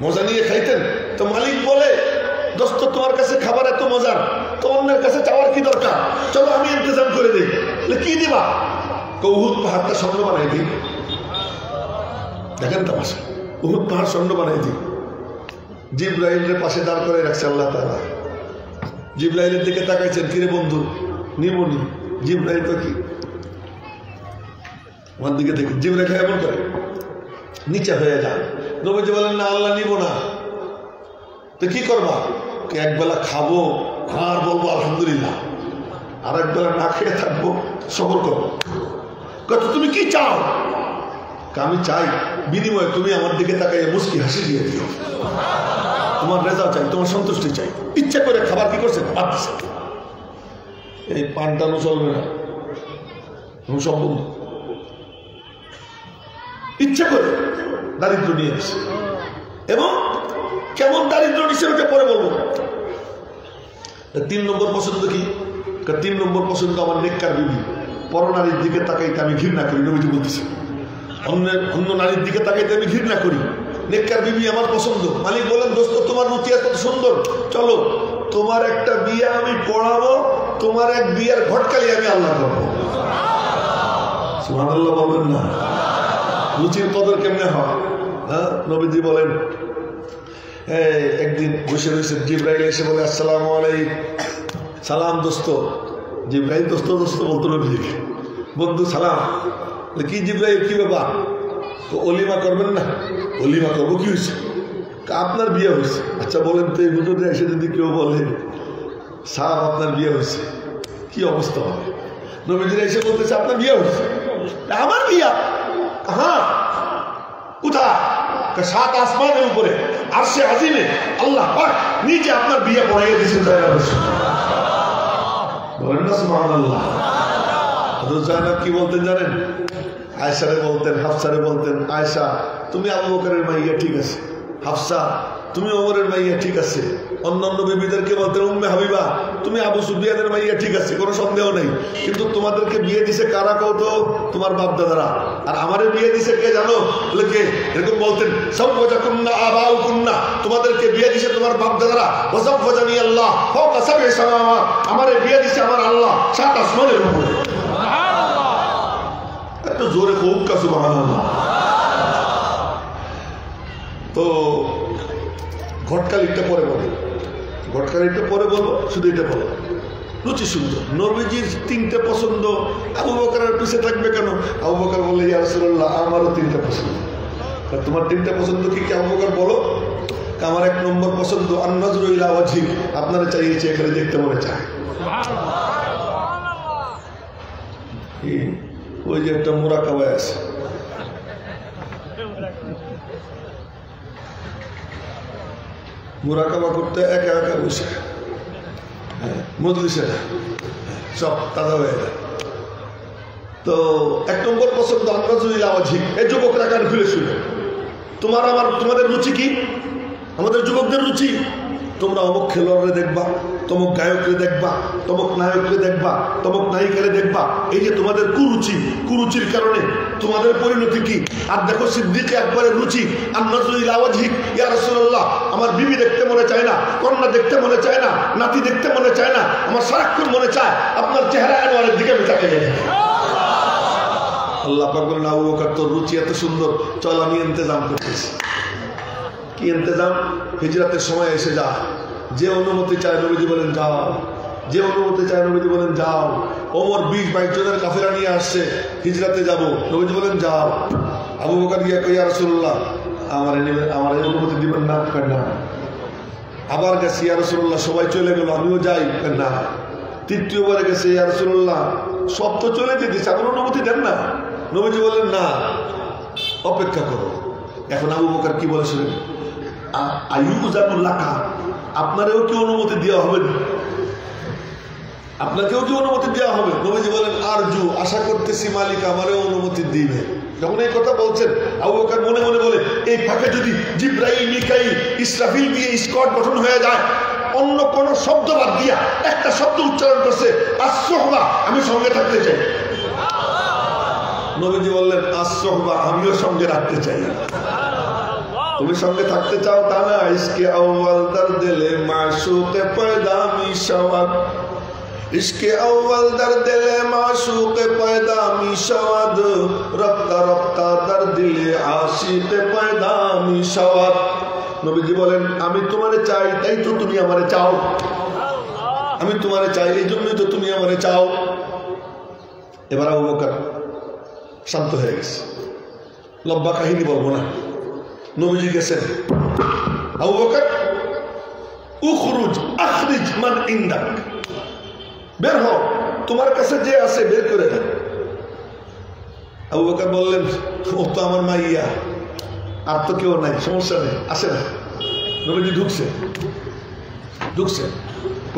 মজা নিয়ে খাইতেন তো মালিক বলে, দোস্ত তোমার কাছে খাবার এত মজার, তো অন্যের কাছে চাওয়ার কি দরকার, চলো আমি ইন্তজাম করে দিই। কি দিবা? উহুদ পাহাড়টা স্বর্ণ বানাই দিই। দেখেন তামাশা, উহুদ পাহাড় স্বর্ণ বানাই দিই। জিবরাইলের পাশে দাঁড় করে রাখছে আল্লাহ তাআলা। জিবরাইলের দিকে তাকাইছেন, কিরে বন্ধু নিমনি? জিবরাইল তো কি আমার দিকে দেখে জিবরাইল এমন করে নিচে হয়ে যায়। নবীজি বলেন, না আল্লাহ নিব না। তো কি করবা? একবেলা খাবো আর বলবো আলহামদুলিল্লাহ, আর একবেলা না খেয়ে থাকবো, সবর করবো। কত তুমি কি চাও? আমি চাই বিনিময়ে তুমি আমার দিকে তাকাইয়ে মুস্কি হাসি দিয়ে দিও, তোমার রেজা চাই, তোমার সন্তুষ্টি চাই। ইচ্ছা করে খাবার কি করছে? বাদ দিছে। এই পানটানো চলবে না, সব বন্ধ। ইচ্ছা করে দারিদ্র নিয়ে আসছে, এবং কেমন দারিদ্র নিচ্ছে ওটা পরে বলবো। 3 নম্বর পছন্দ কি? 3 নম্বর পছন্দ আমার নেককার বিবি। পর নারীর দিকে তাকাইতে আমি ঘৃণা করি, নবীজি বলতেছে, অন্য নারীর দিকে তাকাইতে আমি ঘৃণা করি। নেককার বিবি আমার পছন্দ। মালিক বলেন, দোস্ত তোমার রুচি এত সুন্দর, চলো তোমার একটা বিয়ে আমি পড়াবো, তোমার এক বিয়ের ঘটকালি আমি আল্লাহ করবো। সুবহানাল্লাহ বলবেন না? রুচির কদর কেমনে হয়? হ্যাঁ, নবীজি বলেন, একদিন বসে রয়েছে, জিবরাইল এসে বলে, আসসালামু আলাইকুম। সালাম দোস্ত। জিবরাইল দোস্ত দোস্ত বলতো নবীজিকে, বন্ধু সালাম। কি জিবরাইল, কি ব্যাপার? অলিমা করবেন না? অলিমা করবো, কি হয়েছে? আপনার বিয়ে হয়েছে। আচ্ছা বলেন তো, এই হুজুরে এসে যদি কেউ বলে সাহেব আপনার বিয়ে হয়েছে, কি অবস্থা হবে? নবীজিরা এসে বলতেছে আপনার বিয়ে হয়েছে। আমার বিয়া? হ্যাঁ। কোথায়? 7 আসমানের উপরে আরশে আজিমে আল্লাহ পাক নিজে আপনার বিয়ে পড়াইয়া দিয়েছেন। বলেন না সুবহানাল্লাহ। হযরত জায়নব কি বলতেন জানেন? আয়েশারে বলতেন, হাফসারে বলতেন, আয়েশা তুমি আবু বকরের মাইয়া ঠিক আছে, হাফসা তুমি ওমরের মাইয়া ঠিক আছে। অন্যান্য বিবিদেরকে বলতেন, উম্মে হাবিবা তুমি আবু সুফিয়ানের মাইয়া ঠিক আছে, কোনো সন্দেহ নেই। কিন্তু তোমাদেরকে বিয়ে দিছে কারা? কও তো তোমার বাপ দাদারা। আর আমারে বিয়ে দিছে কে জানো? বলে কে? এরকম বলতেন, সাওয়াজাকুন্না আবাউকুন্না, তোমাদেরকে বিয়ে দিছে তোমার বাপ দাদারা। ওয়াসাওয়াজানি আল্লাহ ফাওকা সাব'i সামাওয়াত, আমারে বিয়ে দিছে আমার আল্লাহ 7 আসমানের উপরে। সুবহানাল্লাহ। এত জোরে খুব কা সুবহানাল্লাহ। তো ঘটকালিটা পরে বলে, ঘটকালিটা পরে বলবো, শুধু এটা বলো, রুচি সুন্দর। নবীজির 3টে পছন্দ, আবু বকরের পিছে থাকবে কেন? আবু বকর বলে, ইয়া রাসূলুল্লাহ আমারও 3টে পছন্দ। তোমার 3টে পছন্দ কি কি? আবু বকর বলো। আমার 1 নম্বর পছন্দ আন-নাযরু ইলা ওয়াজহিক, আপনারা চাইয়েছে এখানে দেখতে মনে চায়। ওই যে একটা মুরাকাবায় আছে, মুরাকাবা করতে একা একা বসে মজলিসে সব তাজা হয়ে যায়। তো 1 নম্বর পছন্দ আন্দাজুল আওয়াজিক। এই যুবকরা কান খুলে শুনে, তোমাদের রুচি কি? আমাদের যুবকদের রুচি, তোমরা অমুক খেলোয়াড়রে দেখবা, তমুক গায়করে দেখবা, তমুক নায়করে দেখবা, তমুক নায়িকারে দেখবা। এই যে তোমাদের কুরুচির কারণে তোমাদের পরিণতি কি? আর দেখো সিদ্দিক আকবরের রুচি আন্নাজুল আওয়াজিক। ইয়া রাসূলুল্লাহ, আমার বিবি দেখতে মনে চায় না, কন্যা দেখতে মনে চায় না, নাতি দেখতে মনে চায় না, আমার সারাক্ষণ মনে চায় আপনার চেহারা আনোয়ারের দিকে আমি তাকিয়ে যাই। আল্লাহ পাক বলেন, আবু বকর তোর রুচি এত সুন্দর, চল আমি ইন্তজাম করতেছি। কি ইন্তজাম? হিজরাতের সময় এসে যা, যে অনুমতি চায় নবীজি বলেন যাও, যে অনুমতি চায় নবীজি বলেন যাও। ওমর 20-22 জনের কাফেলা নিয়ে আসছে, হিজরাতে যাব, নবীজি বলেন যাও। আবু বকর গিয়া কই, ইয়া রাসূলুল্লাহ আমার অনুমতি দিবেন না? না। আবার গেছে, ইয়া রাসূলুল্লাহ সবাই চলে গেল, আমিও যাই? না। তৃতীয়বারে গেছে, ইয়া রাসূলুল্লাহ সব তো চলে যেতেছে, আমার অনুমতি দেন না? নবীজি বলেন না, অপেক্ষা করো। এখন আবু বকর কি বলে শুনেন, আইয়ুজানুল্লাহ, আপনারেও কি অনুমতি দেওয়া হবে? আপনাকেও কি অনুমতি দেওয়া হবে? নবীজি বলেন আরজু, আশা করতেছি মালিক আমারও অনুমতি দিবে। যখন এই কথা বলছেন, আবু বকর মনে মনে বলে, এই ফাঁকে যদি জিবরাইল, মিকাইল, ইসরাফিল দিয়ে স্কোয়াড গঠন হয়ে যায়। অন্য কোন শব্দ বাদ দিয়া একটা শব্দ উচ্চারণ করছে, আসসহবা, আমি সঙ্গে থাকতে চাই। নবীজি বললেন আসসহবা, আমিও সঙ্গে রাখতে চাই। তুমি সঙ্গে থাকতে চাও তা না, ইসকে আউয়াল দার দিলে মাশউকে পয়দা মিশাওয়াত, ইসকে আউয়াল দার দিলে মাশউকে পয়দা মিশাওয়াত, রফতা রফতা দার দিলে আশিকে পয়দা মিশাওয়াত। নবীজি বলেন আমি তোমারে চাই, তাই তো তুমি আমারে চাও। আমি তোমারে চাই, এই জন্যই তো তুমি আমারে চাও। এবার আবু বকর শান্ত হয়ে গেছে, লম্বা কাহিনী বলবো না। নবীজি গেছেন, আবু বকর উখরুজ আখরিজ মান ইনদাক, বের হও, তোমার কাছে যে আছে বের করে দাও। আবু বকর বললেন ও তো আমার মাইয়া, আর তো কেউ নাই, সমস্যা নেই, আসে না। নবীজি ঢুকছে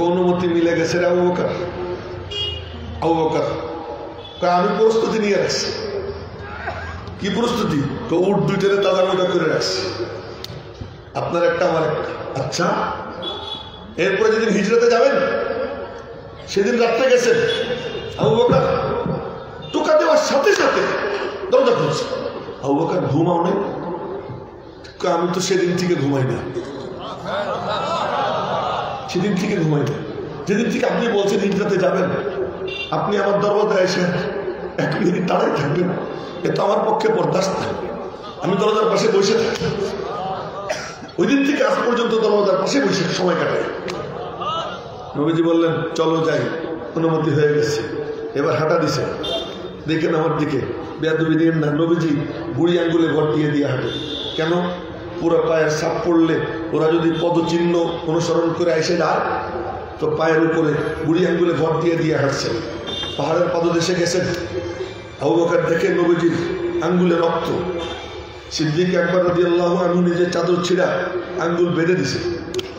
অনুমতি মিলে গেছে রে আবু বকর। আবু বকর আমি প্রস্তুতি নিয়ে রাখছি। কি প্রস্তুতি? তো উট দুইটারে তাজা মোটা করে রাখছি, আপনার একটা আমার একটা। আচ্ছা, এরপরে যেদিন হিজরতে যাবেন সেদিন রাত্রে গেছেন, আবু বকর টোকা দেওয়ার সাথে সাথে দরজা খুলছে। আবু বকর ঘুমাও নেই? আমি তো সেদিন থেকে ঘুমাই না, সেদিন থেকে ঘুমাই না। যেদিন থেকে আপনি বলছেন হিজরতে যাবেন, আপনি আমার দরজায় এসে 1 মিনিট দাঁড়াই থাকবেন, এ তো আমার পক্ষে বরদাস্ত না। আমি দরজার পাশে বসে থাকি, ওই দিন থেকে আজ পর্যন্ত দরজার পাশে বসে সময় কাটাই। নবীজি বললেন চলো যাই, অনুমতি হয়ে গেছে। এবার হাঁটা দিছে, দেখেন আমার দিকে, বেয়াদবি দিন না। নবীজি বুড়ি আঙ্গুলে ভর দিয়ে হাঁটে। কেন? পুরো পায়ের ছাপ পড়লে ওরা যদি পদচিহ্ন অনুসরণ করে এসে যায়, তো পায়ের উপরে বুড়ি আঙ্গুলে ভর দিয়ে হাঁটছে। পাহাড়ের পাদদেশে গেছেন, আবু বকর দেখে নবীজির আঙ্গুলে রক্ত। সিদ্দিক আকবর রাদিয়াল্লাহু আনহু নিজের চাদর ছিঁড়া আঙ্গুল বেঁধে দিছে,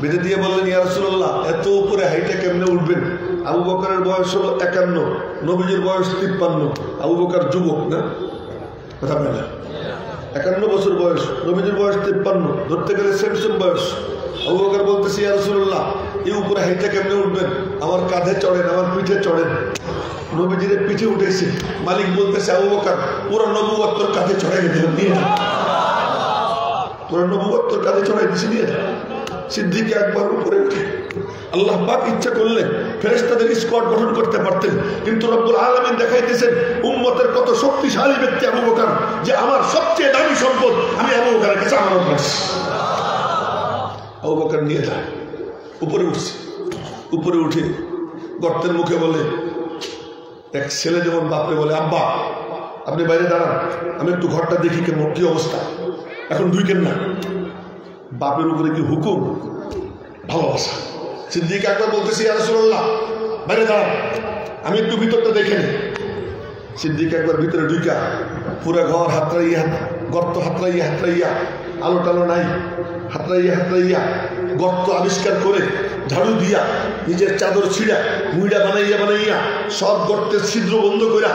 বেঁধে দিয়ে বললেন ইয়া রাসূলুল্লাহ এত উপরে হাইটে কেমনে উঠবেন? আবু বকরের বয়স হলো 51, নবীজির বয়স 53। আবু বকর যুবক না, কথা বলে 51 বছর বয়স, নবীজির বয়স 53, ধরতে গেলে সেম বয়স। আবু বকর বলতেছে ইয়া রাসূলুল্লাহ এই উপরে হাইটে কেমনে উঠবেন? আমার কাঁধে চড়েন, আমার পিঠে চড়েন। নবীজির পিঠে উঠেছে, মালিক বলতেছে আবু বকর পুরো নবুয়ত তোর কাঁধে চড়াই দিলেন, নিয়ে যা, পুরো নবুয়ত তোর কাঁধে চড়াই দিছে, নিয়ে যা। সিদ্দিক আকবর উপরে উঠে, আল্লাহ পাক ইচ্ছা করলে ফেরেশতাদের স্কোয়াড গঠন করতে পারতেন, কিন্তু রব্বুল আলামিন দেখাইতেছেন উম্মতের কত শক্তিশালী ব্যক্তি আবু বকর, যে আমার সবচেয়ে দামি সম্পদ আমি আবু বকরের কাছে আমানত রাখছি। আবু বকর নিয়ে যায়, উপরে উঠছে, উপরে উঠে গর্তের মুখে বলে, এক ছেলে যেমন বাপরে বলে আব্বা আপনি বাইরে দাঁড়ান, আমি একটু ঘরটা দেখি কেমন কি অবস্থা, এখন ঢুকেন না। বাপের উপরে কি হুকুম, ভালোবাসা। সিদ্দিক আকবর বলতেছি ইয়া রাসূলুল্লাহ বাইরে দাঁড়ান, আমি একটু ভিতরটা দেখে নিই। সিদ্দিক একবার ভিতরে ঢুকা পুরো ঘর হাতড়াইয়া গর্ত হাতড়াইয়া আলো টালো নাই হাতড়াইয়া গর্ত আবিষ্কার করে ঝাড়ু দিয়া নিজের চাদর ছিঁড়া মুইডা বানাইয়া সব গর্তের ছিদ্র বন্ধ করা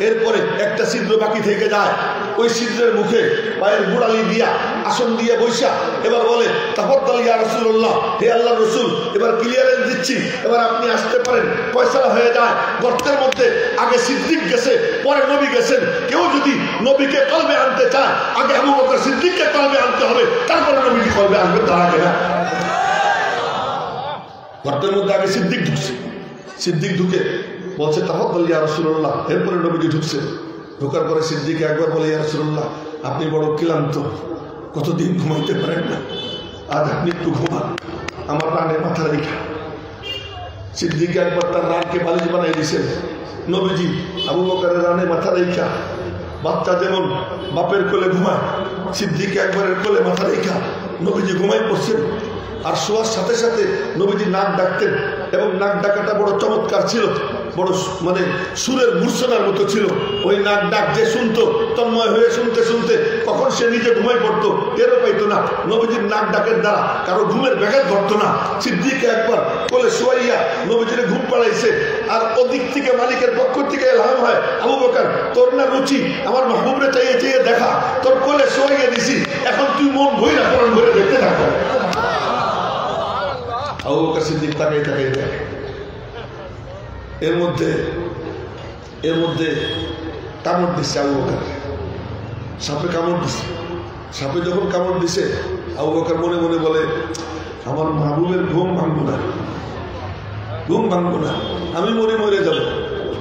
এরপরে একটা ছিদ্র বাকি থেকে যায় ওই ছিদ্রের মুখে পায়ের গোড়ালি দিয়া আসন দিয়ে বৈশা এবার বলে তাফাদ্দাল ইয়া রাসূলুল্লাহ, হে আল্লাহর রাসূল, এবার ক্লিয়ারেন্স দিচ্ছি, এবার আপনি আসতে পারেন। ফয়সালা হয়ে যায়। গর্তের মধ্যে আগে সিদ্দিক গেছে, পরে নবী গেছেন। কেউ যদি নবীকে কলবে আনতে চায় আগে আবু বকর সিদ্দিককে কলবে আনতে হবে, তারপরে নবীকে কলবে আনবে, তার আগে না। গর্তের মধ্যে আগে সিদ্দিক ঢুকছে, সিদ্দিক ঢুকে বলছে তাফাদ্দাল ইয়া রাসূলুল্লাহ, এরপরে নবীজি ঢুকছে। ঢোকার পরে সিদ্দিক একবার বলে ইয়া রাসূলুল্লাহ, আপনি বড় ক্লান্ত, কতদিন ঘুমাইতে পারেন না, আজ আপনি একটু ঘুমান, আমার রানে মাথা রেখা। সিদ্দিক একবার তার রানকে বালিশ বানাই দিয়েছেন। নবীজি আবু বকরের রানে মাথা রেখা, বাচ্চা যেমন বাপের কোলে ঘুমায়, সিদ্দিক একবারের কোলে মাথা রেখা নবীজি ঘুমাই পড়ছেন। আর শোয়ার সাথে সাথে নবীজি নাক ডাকতেন, এবং নাক ডাকাটা বড় চমৎকার ছিল, বড় মানে সুরের মূর্ছনার মতো ছিল। ওই নাক ডাক যে শুনতো, তন্ময় হয়ে শুনতে শুনতে কখন সে নিজে ঘুমাই পড়তো টেরও পাইতো না। নবীজির নাক ডাকের দ্বারা কারো ঘুমের ব্যাঘাত ঘটতো না। সিদ্দিকে একবার কোলে শোয়াইয়া নবীজির ঘুম পাড়াইছে। আর ওদিক থেকে মালিকের পক্ষ থেকে এলহাম হয়, আবু বকর তোর না রুচি আমার মাহবুবরে চাইয়ে চাইয়ে দেখা, তোর কোলে শোয়াইয়া দিছি, এখন তুই মন ভইরা কোরআন ভরে দেখতে থাকো। আবু বকর সিদ্দিক তাকাই দেয়। এর মধ্যে কামড় দিচ্ছে আবু বকর, সাপে কামড় দিচ্ছে। সাপে যখন কামড় দিছে আবু বকর মনে মনে বলে, আমার মাহবুবের ঘুম ভাঙবো না, আমি মরে যাব,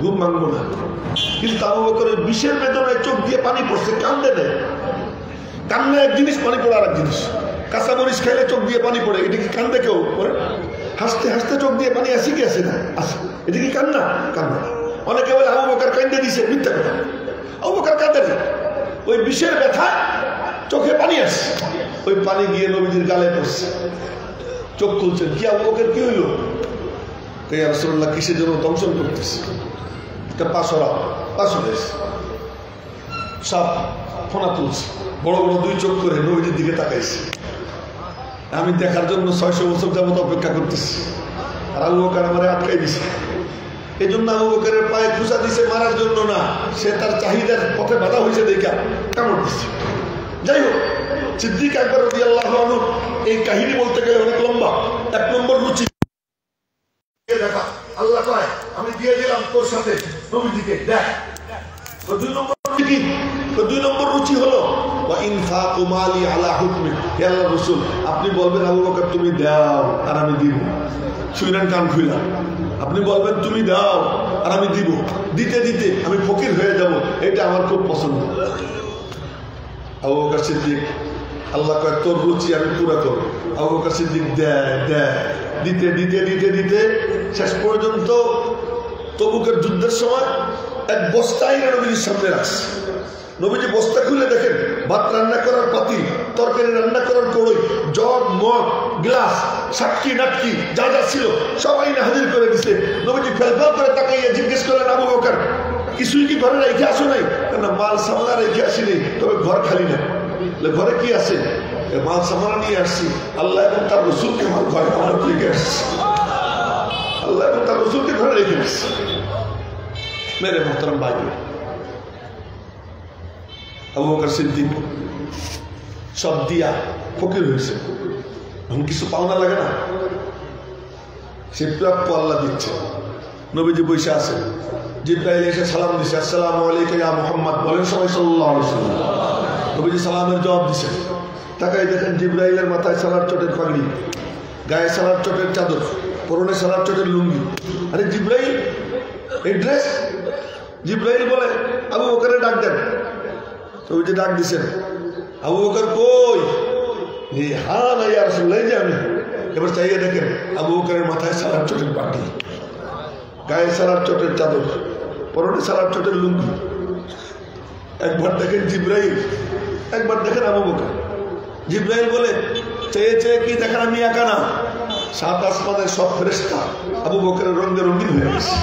ঘুম ভাঙবো না। কিন্তু আবু বকরের বিষের বেদনায় চোখ দিয়ে পানি পড়ছে, কান্দে নেয়। কান্না এক জিনিস, পানি পড়া আর এক জিনিস। কাঁচা মরিচ খাইলে চোখ দিয়ে পানি পড়ে, এটা কি কান্দে কেউ পড়ে? হাসতে হাসতে চোখ দিয়ে পানি আসি কি আসে না? আসে। এটা কি কান্না? কান্না। অনেকে বলে আবু বকর কান্দে দিছে, মিথ্যা কথা। আবু বকর কান্দে না, ওই বিষের ব্যথায় চোখে পানি আসছে, ওই পানি গিয়ে নবীজির গালে পড়ছে। চোখ খুলছেন, কি আবু বকর কি হইল? ইয়া রাসূলুল্লাহ কিসের জন্য দংশন করতেছে? পাশ হয়েছে, সব ফোনা তুলছে, বড় বড় দুই চোখ করে নবীজির দিকে তাকাইছে। আমি দেখার জন্য 600 বছর যাবত অপেক্ষা করতেছি, আর আবু বকর আমারে আটকাই দিছে। এই জন্য আবু বকরের পায়ে খুঁচা দিছে, মারার জন্য না, সে তার চাহিদার পথে বাধা হয়েছে দেখা কামড় দিচ্ছে। যাই হোক, সিদ্দিক আকবর রাদিয়াল্লাহু আনহু এই কাহিনী বলতে গেলে অনেক লম্বা। 1 নম্বর রুচি দেখা, আল্লাহ কয় আমি দিয়ে দিলাম তোর সাথে নবীজিকে, দেখ। 2 নম্বর কি? 2 নম্বর রুচি হলো ইনফাকু মালি আলা হুকমি, হে আল্লাহর রাসূল, আপনি বলবেন আবু বকর তুমি দাও আর আমি দিব। শুনেন কান খুইলা, আপনি বলবেন তুমি দাও আর আমি দিব। দিতে দিতে আমি ফকির হয়ে যাব, এটা আমার খুব পছন্দ। আবু বকর সিদ্দিক, আল্লাহ কয় তোর রুচি আমি পুরা করব। আবু বকর সিদ্দিক দিতে দিতে দিতে দিতে শেষ পর্যন্ত তবুকের যুদ্ধের সময় এক বস্তা আইনা নবীজির সামনে রাখছে। নবীজি বস্তা খুলে দেখেন ভাত রান্না করার পাতিল, তরকারি রান্না করার কড়ই, জগ মগ গ্লাস, সাটকি নাটকি যা যা ছিল সবাই না হাজির করে দিছে। নবীজি ফেলফেল করে তাকাইয়া জিজ্ঞেস করলেন, আবু বকর কিছুই কি ঘরে রেখে আসো নাই? না, মাল সামানা রেখে আসিনি, তবে ঘর খালি না। ঘরে কি আছে? মাল সামানা নিয়ে আসছি, আল্লাহ এবং তার রসুলকে আমার ঘরে আমার রেখে আসছি, আল্লাহ এবং তার রসুলকে ঘরে রেখে আসছি। মেরে মোহতারাম ভাই, আবু বকর সিদ্দিক সব দিয়া ফকির হয়েছে, এখন কিছু পাওনা লাগে না, সে প্রাপ্য আল্লাহ দিচ্ছে। নবীজি বসে আছে, জিবরাইল এসে সালাম দিছে, আসসালামু আলাইকা ইয়া মুহাম্মদ, বলেন সবাই সাল্লাল্লাহু আলাইহি ওয়াসাল্লাম। নবীজি সালামের জবাব দিছে। তাকাই দেখেন জিবরাইলের মাথায় সালার চটের পাগড়ি, গায়ে সালার চটের চাদর, পরনে সালার চটের লুঙ্গি। আরে জিবরাইল, এই ড্রেস? জিবরাইল বলে আবু বকরের ডাক দেন। নবীজি ডাক দিছেন, আবু বকর কই? হ্যাঁ না ইয়া রাসূলুল্লাহ, যে আমি। এবার চাইয়ে দেখেন আবু বকরের মাথায় সালার চটের পাগড়ি, গায়ে সালার চটের চাদর, পরনে সালার চটের লুঙ্গি। একবার দেখেন জিবরাইল, একবার দেখেন আবু বকর। জিবরাইল বলে চেয়ে চেয়ে কি দেখেন? আমি একা না, 7 আসমানের সব ফেরেশতা আবু বকরের রঙে রঙিন হয়ে গেছে।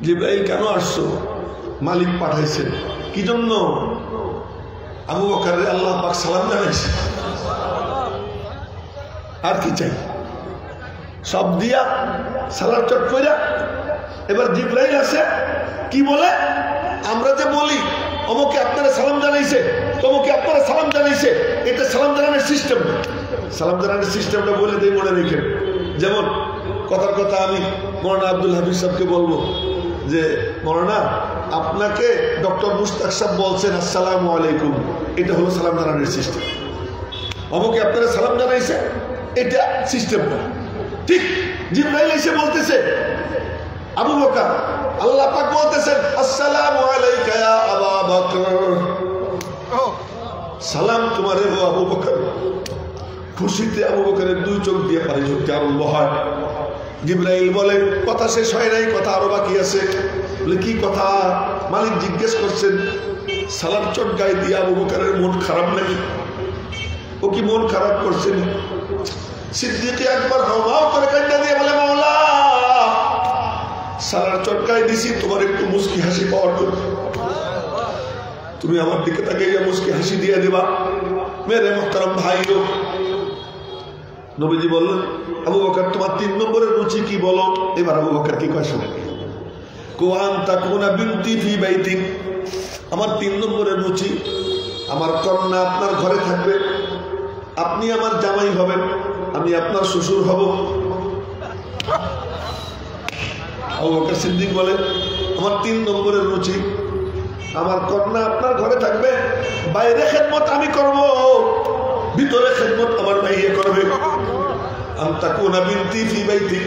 জিবরাইল কেন আসছো? মালিক পাঠাইছে। কি জন্য? আবু বকরের আল্লাহ পাক সালাম জানাইছে। আর কি চাই? সব দিয়া সালাম চট কইরা এবার জিবরাইল আসে, কি বলে? আমরা যে বলি অমুকে আপনারা সালাম জানাইছে, তমুকে আপনারা সালাম জানাইছে, এটা সালাম জানানোর সিস্টেম না। সালাম জানানোর সিস্টেমটা বলে দিই, মনে রেখে। যেমন কথার কথা আমি মৌলানা আব্দুল হাফিজ সাহেবকে বলবো যে মৌলানা আপনাকে ডক্টর মুশতাক সাহেব বলছেন আসসালামু আলাইকুম, এটা হলো সালাম জানানোর সিস্টেম। অমুকে আপনারা সালাম জানাইছে, এটা সিস্টেম না। ঠিক জিবরাইল এসে বলতেছে আবু বকর, আল্লাহ পাক বলতেছেন আসসালামু আলাইকা ইয়া আবু বকর, সালাম তোমারে ও আবু বকর। খুশিতে আবু বকরের দুই চোখ দিয়ে পানি ঝরতে আরম্ভ হয়। জিবরাইল বলে কথা শেষ হয় নাই, কথা আরো বাকি আছে। বলে কি কথা? মালিক জিজ্ঞেস করছেন সালাম চট গায়ে দিয়ে আবু বকরের মন খারাপ নাকি? ও কি মন খারাপ করছেন? সিদ্দিক আকবর হাওমাও করে কান্না দিয়ে বলে মাওলা সালার চটকায় দিছি তোমার একটু মুস্কি হাসি পাওয়ার জন্য, তুমি আমার দিকে তাকিয়ে মুস্কি হাসি দিয়ে দেবা। মেরে মুহতারাম ভাইও, নবীজি বললেন আবু বকর তোমার 3 নম্বরের রুচি কি বলো? এবার আবু বকর কি কয় শুনে, কুয়ান তাকুনা বিনতি ফি বাইতি, আমার 3 নম্বরের রুচি আমার কন্যা আপনার ঘরে থাকবে, আপনি আমার জামাই হবেন, আমি আপনার শ্বশুর হব। আবু বকর সিদ্দিক বলে আমার 3 নম্বরের রুচি আমার কন্যা আপনার ঘরে থাকবে, বাইরে খেদমত আমি করব, ভিতরে খেদমত আমার মাইয়ে করবে। আনতাকুনা বিনতি ফি বাইতি,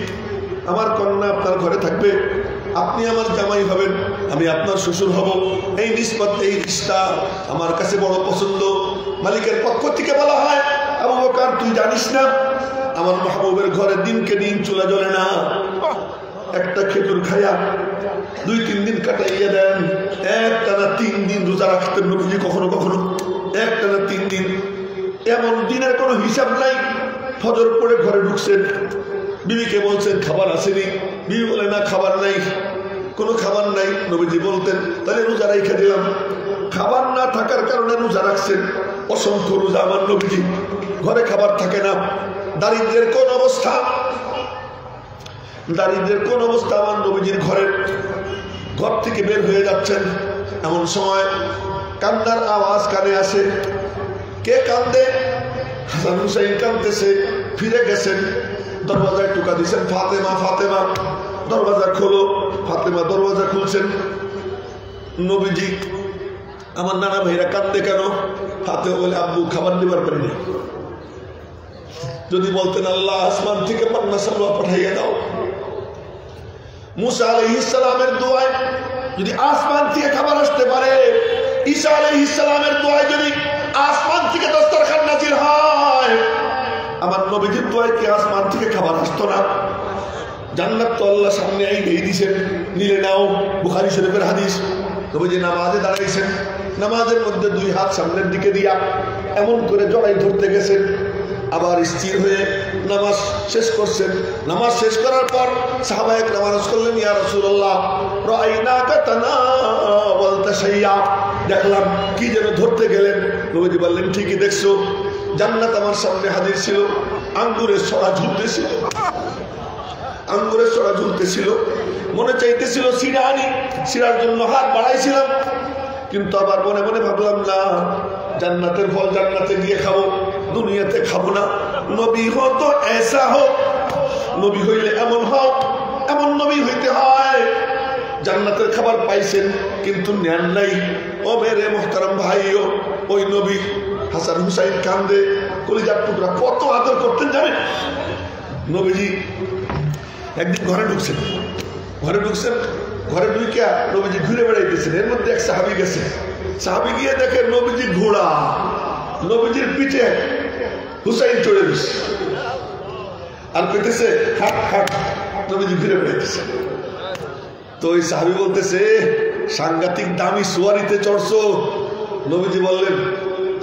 আমার কন্যা আপনার ঘরে থাকবে, আপনি আমার জামাই হবেন, আমি আপনার শ্বশুর হব। এই নিসবত, এই রিশতা আমার কাছে বড় পছন্দ। মালিকের পক্ষ থেকে বলা হয় আবু বকর তুই জানিস না আমার মাহবুবের ঘরে দিনকে দিন চুলা জ্বলে না, একটা খেজুর খায়া 2-3 দিন কাটাইয়া দেন, একটানা 3 দিন রোজা রাখতেন নবীজি, কখনো কখনো একটানা 3 দিন। এমন দিনের কোনো হিসাব নাই। ফজর পরে ঘরে ঢুকছেন, বিবিকে বলছেন খাবার আসেনি, বিবি বলে না খাবার নাই, কোনো খাবার নাই। নবীজি বলতেন তাহলে রোজা রাইখা দিলাম। খাবার না থাকার কারণে রোজা রাখছেন, অসংখ্য রোজা আমার নবীজি, ঘরে খাবার থাকে না। দারিদ্রের কোন অবস্থা, দারিদ্রের কোন অবস্থা আমার নবীজির ঘর থেকে বের হয়ে যাচ্ছেন, এমন সময় কান্নার আওয়াজ কানে আসে। কে কান্দে? হাসান হুসাইন কান্দতেছে। ফিরে গেছেন, দরওয়াজায় টোকা দিয়েছেন, ফাতেমা ফাতেমা দরওয়াজা খোলো। ফাতেমা দরওয়াজা খুলছেন। নবীজি আমার নানা ভাইরা কান্দে কেন? ফাতেমা বলে আব্বু খাবার দিবার পারিনি, যদি বলতেন আল্লাহ আসমান থেকে পান্না সালওয়া পাঠাইয়া দাও। মুসা আলাইহিস সালামের দোয়ায় যদি আসমান থেকে খাবার আসতে পারে, ঈসা আলাইহিস সালামের দোয়ায় যদি আসমান থেকে দস্তরখান নাজিল হয়, আমার নবীজির দোয়ায় কি আসমান থেকে খাবার আসতো না? জান্নাত তো আল্লাহ সামনে এই দিয়েছেন, নিলে নাও। বুখারী শরীফের হাদিস। নবীজি নামাজে দাঁড়াইছেন, নামাজের মধ্যে 2 হাত সামনের দিকে দিয়া এমন করে জড়াই ধরতে গেছেন, আবার স্থির হয়ে নামাজ শেষ করছেন। নামাজ শেষ করার পর সাহাবায়ে কেরাম আরজ করলেন ইয়া রাসূলুল্লাহ রাআইনাকা তানাওয়ালতা শাইয়া, দেখলাম কি যেন ধরতে গেলেন। নবীজি বললেন ঠিকই দেখছো, জান্নাত আমার সামনে হাজির ছিল, আঙ্গুরের ছড়া ঝুলতেছিল, আঙ্গুরের ছড়া ঝুলতেছিল। মনে চাইতেছিল সিরা আনি, সিরার জন্য হাত বাড়াইছিলাম, কিন্তু আবার মনে মনে ভাবলাম না, জান্নাতের ফল জান্নাতে গিয়ে খাবো, দুনিয়াতে খাবো না। নবী হো তো এসা হোক, নবী হইলে এমন হোক, এমন নবী হইতে হয়। জান্নাতের খাবার পাইছেন কিন্তু নেন নাই। ও মেরে মুহতারাম ভাইও, ওই নবী হাসান হুসাইন কান্দে, কলিজার টুকরা, কত আদর করতেন জানেন? নবীজি একদিন ঘরে ঢুকছেন, ঘরে ঢুকে নবীজি ঘুরে বেড়াইতেছেন। এর মধ্যে এক সাহাবী গেছে, সাহাবী গিয়ে দেখে নবীজি ঘোড়া, নবীজির পিঠে হুসাইন চড়ে দিচ্ছে আর কইতেছে হাট হাট, নবীজি ঘুরে বেড়াইতেছে। তো ওই সাহাবী বলতেছে সাংঘাতিক দামি সোয়ারিতে চড়ছো। নবীজি বললেন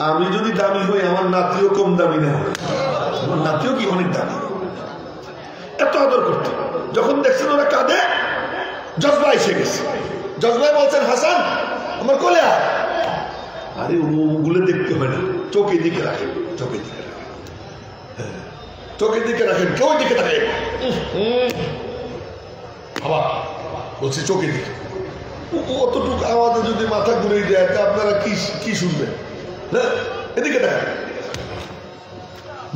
আমি যদি দামি হই আমার নাতিও কম দামি না, আমার নাতিও কি অনেক দামি। এত আদর করতে। যখন দেখছেন ওরা কাঁদে, জজবা এসে গেছে। জজবাই বলছেন হাসান আমার কোলে আয়। আরে ওগুলো দেখতে হয় না, চোখের দিকে রাখেন, চোখের দিকে রাখেন, চোখের দিকে রাখেন, কেউ দিকে থাকে আবার বলছে চোখের দিকে। অতটুকু আওয়াজে যদি মাথা ঘুরে যায় তা আপনারা কি শুনবেন? হ্যাঁ, এদিকে দেখেন।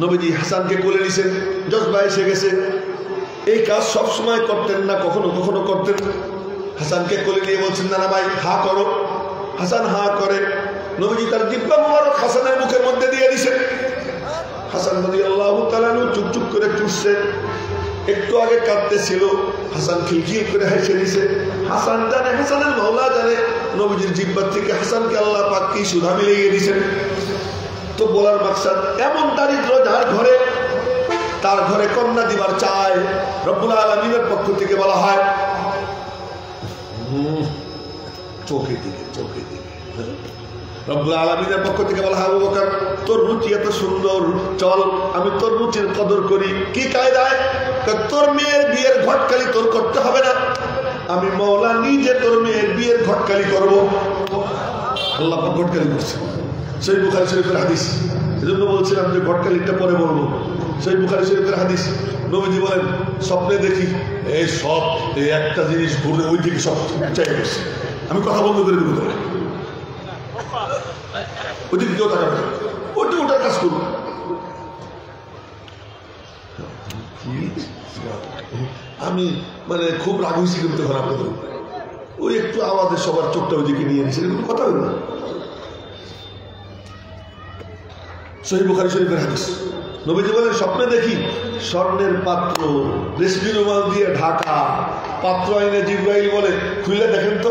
নবীজি হাসানকে কোলে নিছেন, জজবা এসে গেছে। এই কাজ সব সময় করতেন না, কখনো কখনো করতেন। হাসানকে কোলে নিয়ে বলছেন নানা ভাই হা করো। হাসান হা করে। নবীজি তার জিহ্বা মুবারক হাসানের মুখের মধ্যে দিয়ে দিছেন। হাসান রাদিয়াল্লাহু তাআলা চুপ চুপ করে চুষছে। একটু আগে কাঁদতেছিল, হাসান খিলখিল করে হেসে দিছে। হাসান জানে, হাসানের মাওলা জানে নবীজির জিহ্বার থেকে হাসানকে আল্লাহ পাক কি সুধা মিলিয়ে দিয়েছেন। তো বলার মাকসাদ, এমন দারিদ্র যার ঘরে, তার ঘরে কন্যা দিবার চায়, রব্বুল আলামিনের পক্ষ থেকে বলা হয় চোখের দিকে, চোখের দিকে। রব্বুল আলামিনের পক্ষ থেকে বলা হয় আবু বকর তোর রুচি এত সুন্দর, চল আমি তোর রুচির কদর করি। কি কায়দায়? তোর মেয়ের বিয়ের ঘটকালি তোর করতে হবে না, আমি মওলা নিজে তোর মেয়ের বিয়ের ঘটকালি করবো। আল্লাহ পাক ঘটকালি করছে। সহিহ বুখারী শরীফের হাদিস, এজন্য বলছিলাম যে ঘটকালিটা পরে বলবো। সহিহ বুখারী শরীফের হাদিস, নবীজি বলেন স্বপ্নে দেখি এই সব এই একটা জিনিস ঘুরে ওই দিকে সব চাই গেছে, আমি কথা বন্ধ করে দেবো, তোমরা ওইদিকে কেউ টাকা ওইটা ওটার কাজ করবো। আমি মানে খুব রাগ হয়েছি কিন্তু এখন আপনাদের ওই একটু আওয়াজের সবার চোখটা ওইদিকে নিয়ে নিয়েছে, এরকম কথা হইল না। সহিহ বুখারী শরীফের হাদিস, নবীজি বলেন স্বপ্নে দেখি স্বর্ণের পাত্র রেশমি রুমাল দিয়ে ঢাকা, পাত্র আইনে জিবরাইল বলে খুলে দেখেন তো।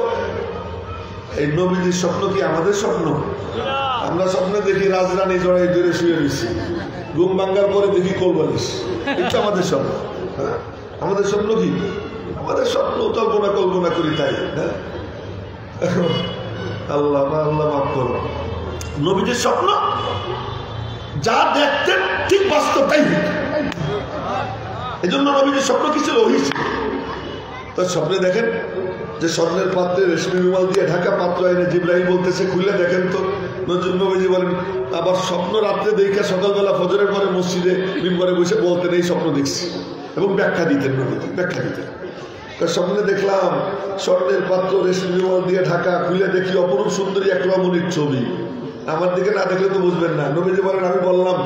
এই নবীজির স্বপ্ন কি আমাদের স্বপ্ন? আমরা স্বপ্নে দেখি রাজরানী জড়াই ধরে শুয়ে রয়েছি, ঘুম ভাঙ্গার পরে দেখি কোলবালিশ, এটা আমাদের স্বপ্ন। আমাদের স্বপ্ন কি? আমাদের স্বপ্ন কল্পনা করি, তাই হ্যাঁ। আল্লাহ আল্লাহ মাফ করো। নবীজির স্বপ্ন যা দেখতেন ঠিক বাস্তব তাই হইত। এই জন্য নবীজির স্বপ্ন কি ছিল? ওহী ছিল। তার স্বপ্নে দেখেন যে স্বর্ণের পাত্রে রেশমি রুমাল দিয়ে ঢাকা, পাত্র আইনে জিবরাইল বলতেছে খুলে দেখেন তো। নবীজি বলেন আবার স্বপ্ন রাত্রে দেখে সকালবেলা ফজরের পরে মসজিদে মিম্বরে বসে বলতেন এই স্বপ্ন দেখছি, এবং ব্যাখ্যা দিতেন, ব্যাখ্যা দিতেন। স্বপ্নে দেখলাম স্বর্ণের পাত্র রেশমি রুমাল দিয়ে ঢাকা, খুলে দেখি অপরূপ সুন্দরী এক রমণীর ছবি। আমার দিকে না দেখলে তো বুঝবেন না। নবীজি বলেন আমি বললাম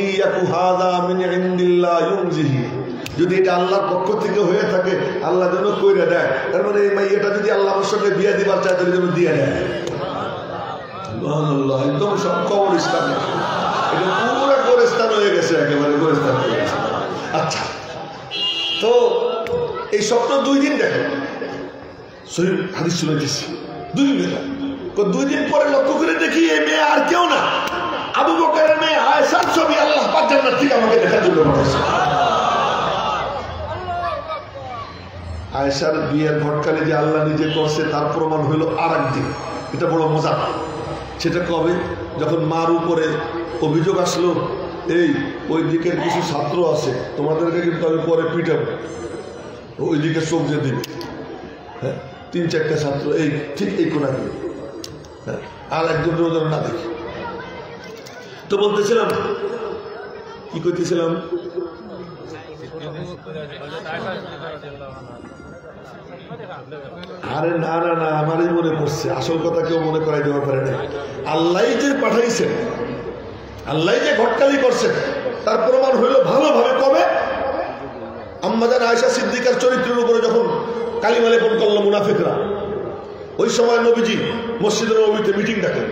ইয়াকু হাযা মিন ইনদিল্লাহ ইউনজিহি, যদি এটা আল্লাহর পক্ষ থেকে হয়ে থাকে আল্লাহ যেন কইরা দেয়। তার মানে এই মাইয়াটা যদি আল্লাহ আমার সঙ্গে বিয়ে দিবার চায় তাহলে যেন দিয়ে দেয়। সুবহানাল্লাহ, একদম সব কবরস্থান, এটা পুরো গোরস্থান হয়ে গেছে, একেবারে গোরস্থান হয়ে গেছে। আচ্ছা, তো এই স্বপ্ন 2 দিন দেখেন, সহিহ হাদিস শুনেছি 2 দিন দেখেন। 2 দিন পরে লক্ষ্য করে দেখি এই মেয়ে আর কেউ না, আবু বকরের মেয়ে আয়েশার ছবি আল্লাহ পাক জান্নাত থেকে আমাকে দেখার জন্য পাঠাইছে। আয়েশার বিয়ের ঘটকালি যে আল্লাহ নিজে করছে তার প্রমাণ হইল আরেক দিন। এটা বড় মজা। সেটা কবে? যখন মার উপরে অভিযোগ আসলো এই ওই দিকের কিছু ছাত্র আছে, তোমাদেরকে কিন্তু আমি পরে পিটাবো, ওই দিকে চোখ যে দিবে। হ্যাঁ, 3-4টা ছাত্র এই ঠিক এই কোনা দিবে, হ্যাঁ, আর একজন ওজন না দেখি। তো বলতেছিলাম কি করতেছিলাম, আরে না না না, আমারই মনে পড়ছে। আসল কথা কেউ মনে করাই দেওয়ার পারে না। আল্লাহ যে পাঠাইছেন, আল্লাহ যে ঘটকালি করছেন তার প্রমাণ হইল ভালোভাবে কবে? আম্মাজান আয়েশা সিদ্দিকার চরিত্রের উপরে যখন কালিমা লেপন করল মুনাফিকরা, ওই সময় নবীজি মসজিদের নববীতে মিটিং ডাকেন,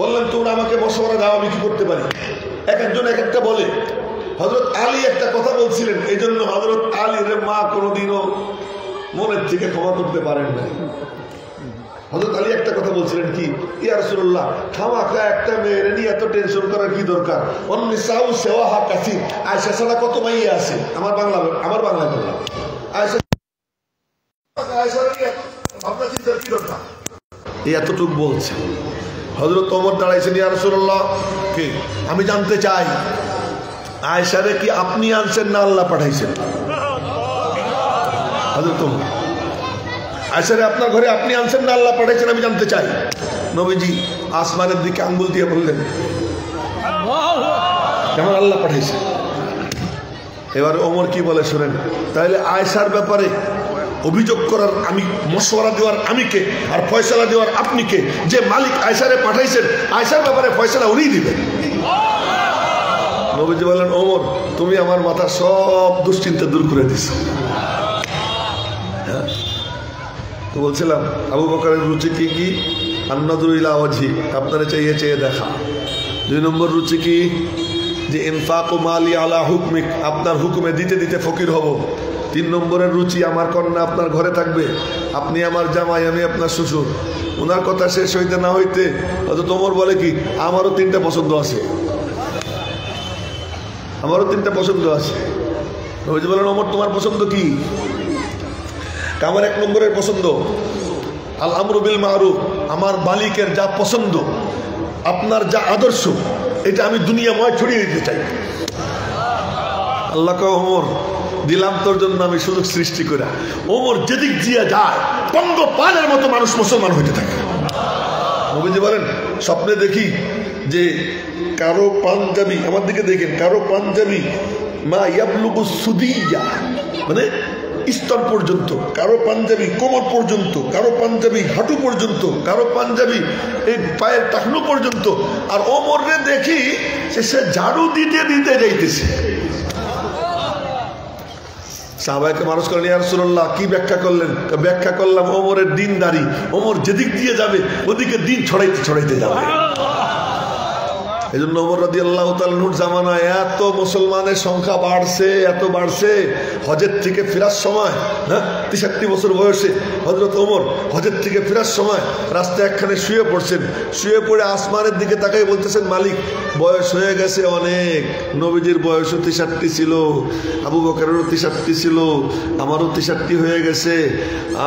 বললেন তোমরা আমাকে মশওয়ারা দাও, আমি কি করতে পারি? এক একজন এক একটা বলে। হযরত আলী একটা কথা বলছিলেন, এই জন্য হযরত আলীর মা কোনোদিনও মনের থেকে ক্ষমা করতে পারেন না। হযরত আলী একটা কথা বলছিলেন কি, ইয়া রাসূলুল্লাহ, খামাখা একটা মেয়ের নিয়ে এত টেনশন করার কি দরকার? অন্নিসাউ সেওয়াহা কাসীর, আয়েশা ছাড়া কত মাইয়া আছে। আমার বাংলা বললাম, আয়েশা নিয়ে আপনার চিন্তার কি দরকার? এই এতটুকু বলছে। হযরত ওমর দাঁড়াইছেন, ইয়া রাসূলুল্লাহ, কি আমি জানতে চাই আয়েশারে কি আপনি আনছেন না আল্লাহ পাঠাইছেন? হযরত ওমর আয়সারে আপনার ঘরে আপনি আনছেন না আল্লাহ পাঠাইছেন আমি জানতে চাই। নবীজি আসমানের দিকে আঙ্গুল দিয়ে বললেন যেমন আল্লাহ পাঠাইছে। এবার ওমর কি বলে শুনেন, তাহলে আয়সার ব্যাপারে অভিযোগ করার আমি, মশওয়ারা দেওয়ার আমি কে, আর ফয়সালা দেওয়ার আপনি কে? যে মালিক আয়সারে পাঠাইছেন আয়সার ব্যাপারে ফয়সালা উনিই দিবেন। নবীজি বলেন ওমর তুমি আমার মাথার সব দুশ্চিন্তা দূর করে দিছো। তো বলছিলাম আবু বকরের রুচি কি কি? আন্নাদুর ইলা ওয়াজহি, আপনারা চাইয়ে চেয়ে দেখা। 2 নম্বর রুচি কি? যে ইনফাকু মালি আলা হুকমিক, আপনার হুকুমে দিতে দিতে ফকির হব। 3 নম্বরের রুচি আমার কন্যা আপনার ঘরে থাকবে, আপনি আমার জামাই আমি আপনার শ্বশুর। ওনার কথা শেষ হইতে না হইতে হয়তো তোমর বলে কি আমারও 3টা পছন্দ আছে, আমারও 3টা পছন্দ আছে। নবীজি বলেন ওমর তোমার পছন্দ কি? আমার 1 নম্বরের পছন্দ আল আমরু বিল মারুফ, আমার মালিকের যা পছন্দ, আপনার যা আদর্শ, এটা আমি দুনিয়াময় ছড়িয়ে দিতে চাই। আল্লাহ কয় ওমর দিলাম তোর জন্য আমি সুযোগ সৃষ্টি করে। ওমর যেদিক দিয়ে যায় পঙ্গপালের মতো মানুষ মুসলমান হইতে থাকে। নবীজি বলেন স্বপ্নে দেখি যে কারো পাঞ্জাবি, আমার দিকে দেখেন, কারো পাঞ্জাবি মা ইয়াবলুগু সুদিয়া, মানে স্তর পর্যন্ত, কারো পাঞ্জাবি কোমর পর্যন্ত, কারো পাঞ্জাবি হাঁটু পর্যন্ত, কারো পাঞ্জাবি এই পায়ের টাকনু পর্যন্ত। আর ওমরে দেখি সে ঝাড়ু দিতে দিতে যাইতেছে। সাহাবায়ে মানুষ করেন ইয়া রাসূলুল্লাহ কি ব্যাখ্যা করলেন? ব্যাখ্যা করলাম ওমরের দিনদারি, ওমর যেদিক দিয়ে যাবে ওদিকে দিন ছড়াইতে ছড়াইতে যাবে। এই জন্য ওমর রাদিয়াল্লাহু তাআলা নূর জামানায় এত মুসলমানের সংখ্যা বাড়ছে, এত বাড়ছে। হজের থেকে ফেরার সময়, 63 বছর বয়সে হযরত ওমর হজের থেকে ফেরার সময় রাস্তায় একখানে শুয়ে পড়ছেন। শুয়ে পড়ে আসমানের দিকে তাকাই বলতেছেন মালিক বয়স হয়ে গেছে অনেক, নবীজির বয়সও 63 ছিল, আবু বকরেরও 63 ছিল, আমারও 63 হয়ে গেছে।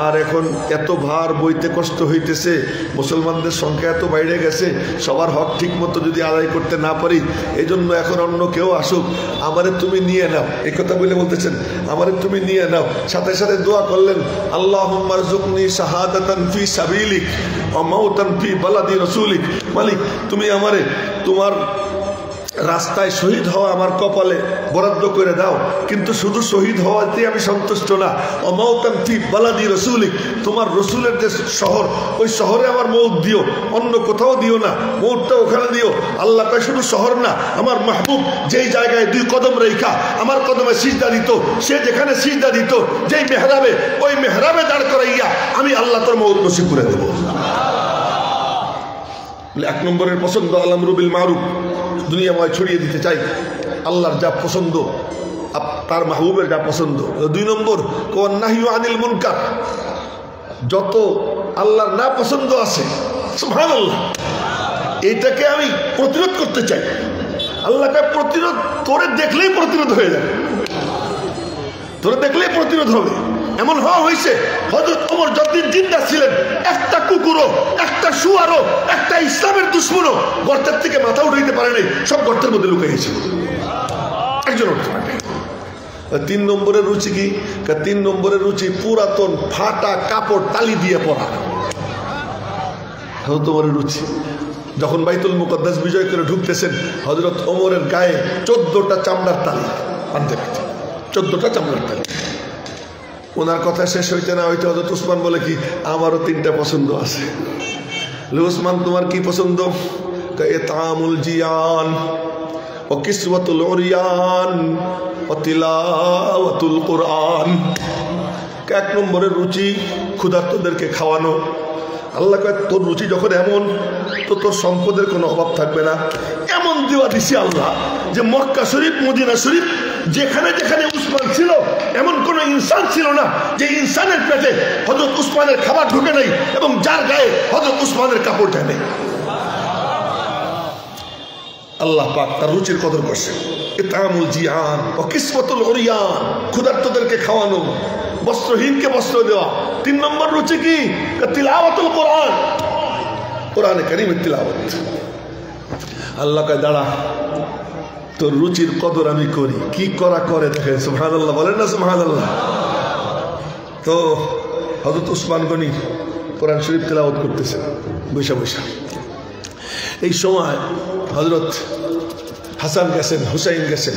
আর এখন এত ভার বইতে কষ্ট হইতেছে, মুসলমানদের সংখ্যা এত বাইরে গেছে, সবার হক ঠিক মতো যদি আদায় করতে না পারি, এই জন্য এখন অন্য কেউ আসুক, আমারে তুমি নিয়ে নাও। এই কথা বলে বলতেছেন আমারে তুমি নিয়ে নাও। সাথে সাথে দোয়া করলেন আল্লাহুম্মা রযুকনি শাহাদাতান ফি সাবিলিক ওয়া মাউতান ফি বালাদি রাসূলিক। মালিক তুমি আমারে তোমার রাস্তায় শহীদ হওয়া আমার কপালে বরাদ্দ করে দাও, কিন্তু শুধু শহীদ হওয়াতে আমি সন্তুষ্ট না, ও মাউতান ফি বালাদি রাসূলিক, তোমার রসুলের যে শহর ওই শহরে আমার মৌত দিও, অন্য কোথাও দিও না, মৌতটা ওখানে দিও। আল্লাহ কয় শুধু শহর না, আমার মাহবুব যেই জায়গায় 2 কদম রেখা আমার কদমে সিজদা দিত, সে যেখানে সিজদা দিত যেই মেহরাবে, ওই মেহরাবে দাঁড় করাইয়া আমি আল্লাহ তোর মৌত নসিব করে দেব। 1 নম্বরের পছন্দ আল আমরু বিল মারুফ, দুনিয়াময় ছড়িয়ে দিতে চাই আল্লাহর যা পছন্দ, তার মাহবুবের যা পছন্দ। 2 নম্বর নাহিউ আনিল মুনকার, যত আল্লাহর না পছন্দ আছে সুবহানাল্লাহ এইটাকে আমি প্রতিরোধ করতে চাই। আল্লাহকে প্রতিরোধ, তোরে দেখলেই প্রতিরোধ হয়ে যাবে, তোরে দেখলেই প্রতিরোধ হবে। এমন হওয়া হয়েছে হযরত ওমর যতদিন জিন্দা ছিলেন একটা কুকুরও, একটা শুয়ারও, একটা ইসলামের দুশমনও গর্তের থেকে মাথা উঠাইতে পারে নাই, সব গর্তের মধ্যে লুকিয়ে গেছে, একজন উঠতে পারে নাই। 3 নম্বরের রুচি কি? 3 নম্বরের রুচি পুরাতন ফাটা কাপড় তালি দিয়ে পরা। হযরত ওমরের রুচি যখন বাইতুল মুকদ্দাস বিজয় করে ঢুকতেছেন হযরত ওমরের গায়ে 14টা চামড়ার তালি আনতে পারছে, 14টা চামড়ার তালি। ওনার কথা শেষ হইতে না হইতে হযরত উসমান বলে কি আমারও 3টা পছন্দ আছে। উসমান তোমার কি পছন্দ? ইতামুল জিয়ান ও কিসওয়াতুল উরিয়ান ও তিলাওয়াতুল কুরআন। 1 নম্বরের রুচি ক্ষুধার্তদেরকে খাওয়ানো। আল্লাহ কয় তোর রুচি যখন এমন, তো তোর সম্পদের কোনো অভাব থাকবে না। এমন দেওয়া দিছি আল্লাহ যে মক্কা শরীফ মদিনা শরীফ যেখানে যেখানে উসমান ছিল এমন কোন ইনসান ছিল না যে ইনসানের পেটে হযরত উসমানের খাবার ঢুকে নাই এবং যার গায়ে হযরত উসমানের কাপড় যায় নাই। আল্লাহ পাক তার রুচির কদর করছে। ইতামুল জিয়ান ও কিসওয়াতুল উরিয়ান, ক্ষুধার্তদেরকে খাওয়ানো, বস্ত্রহীনকে বস্ত্র দেওয়া। 3 নম্বর রুচি কি? তিলাওয়াতুল কোরআন, কোরআনে কারীমের তিলাওয়াত। আল্লাহ কয় দাঁড়া তোর রুচির কদর আমি করি। কি করা করে দেখেন, সুবহানাল্লাহ বলেন না সুবহানাল্লাহ। তো হযরত উসমান গনি কোরআন শরীফ তেলাওয়াত করতেছেন বৈশা বৈশা। এই সময় হযরত হাসান গেছেন, হুসাইন গেছেন,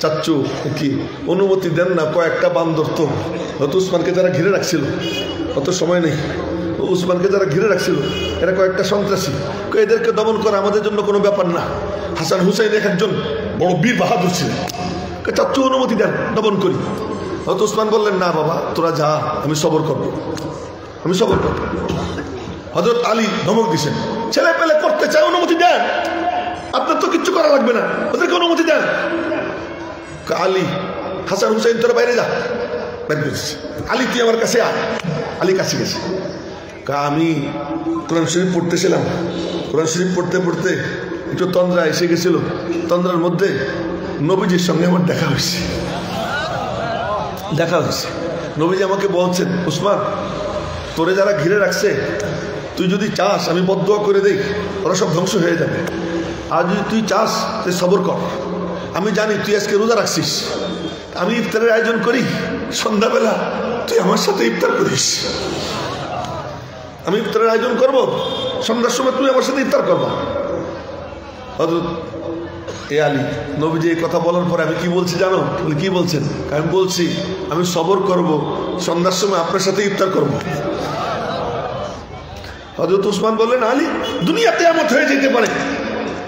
চাচ্চু কি অনুমতি দেন না, কয়েকটা বান্দর তো হয়তো উসমানকে যারা ঘিরে রাখছিল, অত সময় নেই, উসমানকে যারা ঘিরে রাখছিল এরা কয়েকটা সন্ত্রাসী, এদেরকে দমন করা আমাদের জন্য কোনো ব্যাপার না। হাসান হুসাইন এক একজন বড় বীর বাহাদুর ছিলেন, চাচ্চু অনুমতি দেন দমন করি। হয়তো উসমান বললেন না বাবা তোরা যা, আমি সবর করব, আমি সবর করব। হযরত আলী ধমক দিছেন, ছেলে পেলে করতে চায় অনুমতি দেন, আপনার তো কিচ্ছু করা লাগবে না, ওদেরকে অনুমতি দেন। আলী হাসান হুসাইন তোরা বাইরে যা, আলী তুই আমার কাছে আয়। আলী কাছে গেছে, আমি কোরআন শরীফ পড়তেছিলাম, কোরআন শরীফ পড়তে পড়তে একটু তন্দ্রা এসে গেছিল, তন্দ্রার মধ্যে নবীজির সঙ্গে আমার দেখা হয়েছে। নবীজি আমাকে বলছেন, উসমান তোরে যারা ঘিরে রাখছে তুই যদি চাস আমি বদদুয়া করে দেই, ওরা সব ধ্বংস হয়ে যাবে। আর যদি তুই চাস তুই সবর কর, আমি জানি তুই আজকে রোজা রাখছিস, আমি ইফতারের আয়োজন করি, সন্ধ্যাবেলা তুই আমার সাথে ইফতার করিস, আমি ইফতারের আয়োজন করব, সন্ধ্যার সময় তুই আমার সাথে ইফতার করবা। হযরত আলী নবীজি এই কথা বলার পরে আমি কি বলছি জানো? কি বলছেন? আমি বলছি আমি সবর করব, সন্ধ্যার সময় আপনার সাথে ইফতার করব। হযরত উসমান বললেন, আলী দুনিয়া কিয়ামত হয়ে যেতে পারে,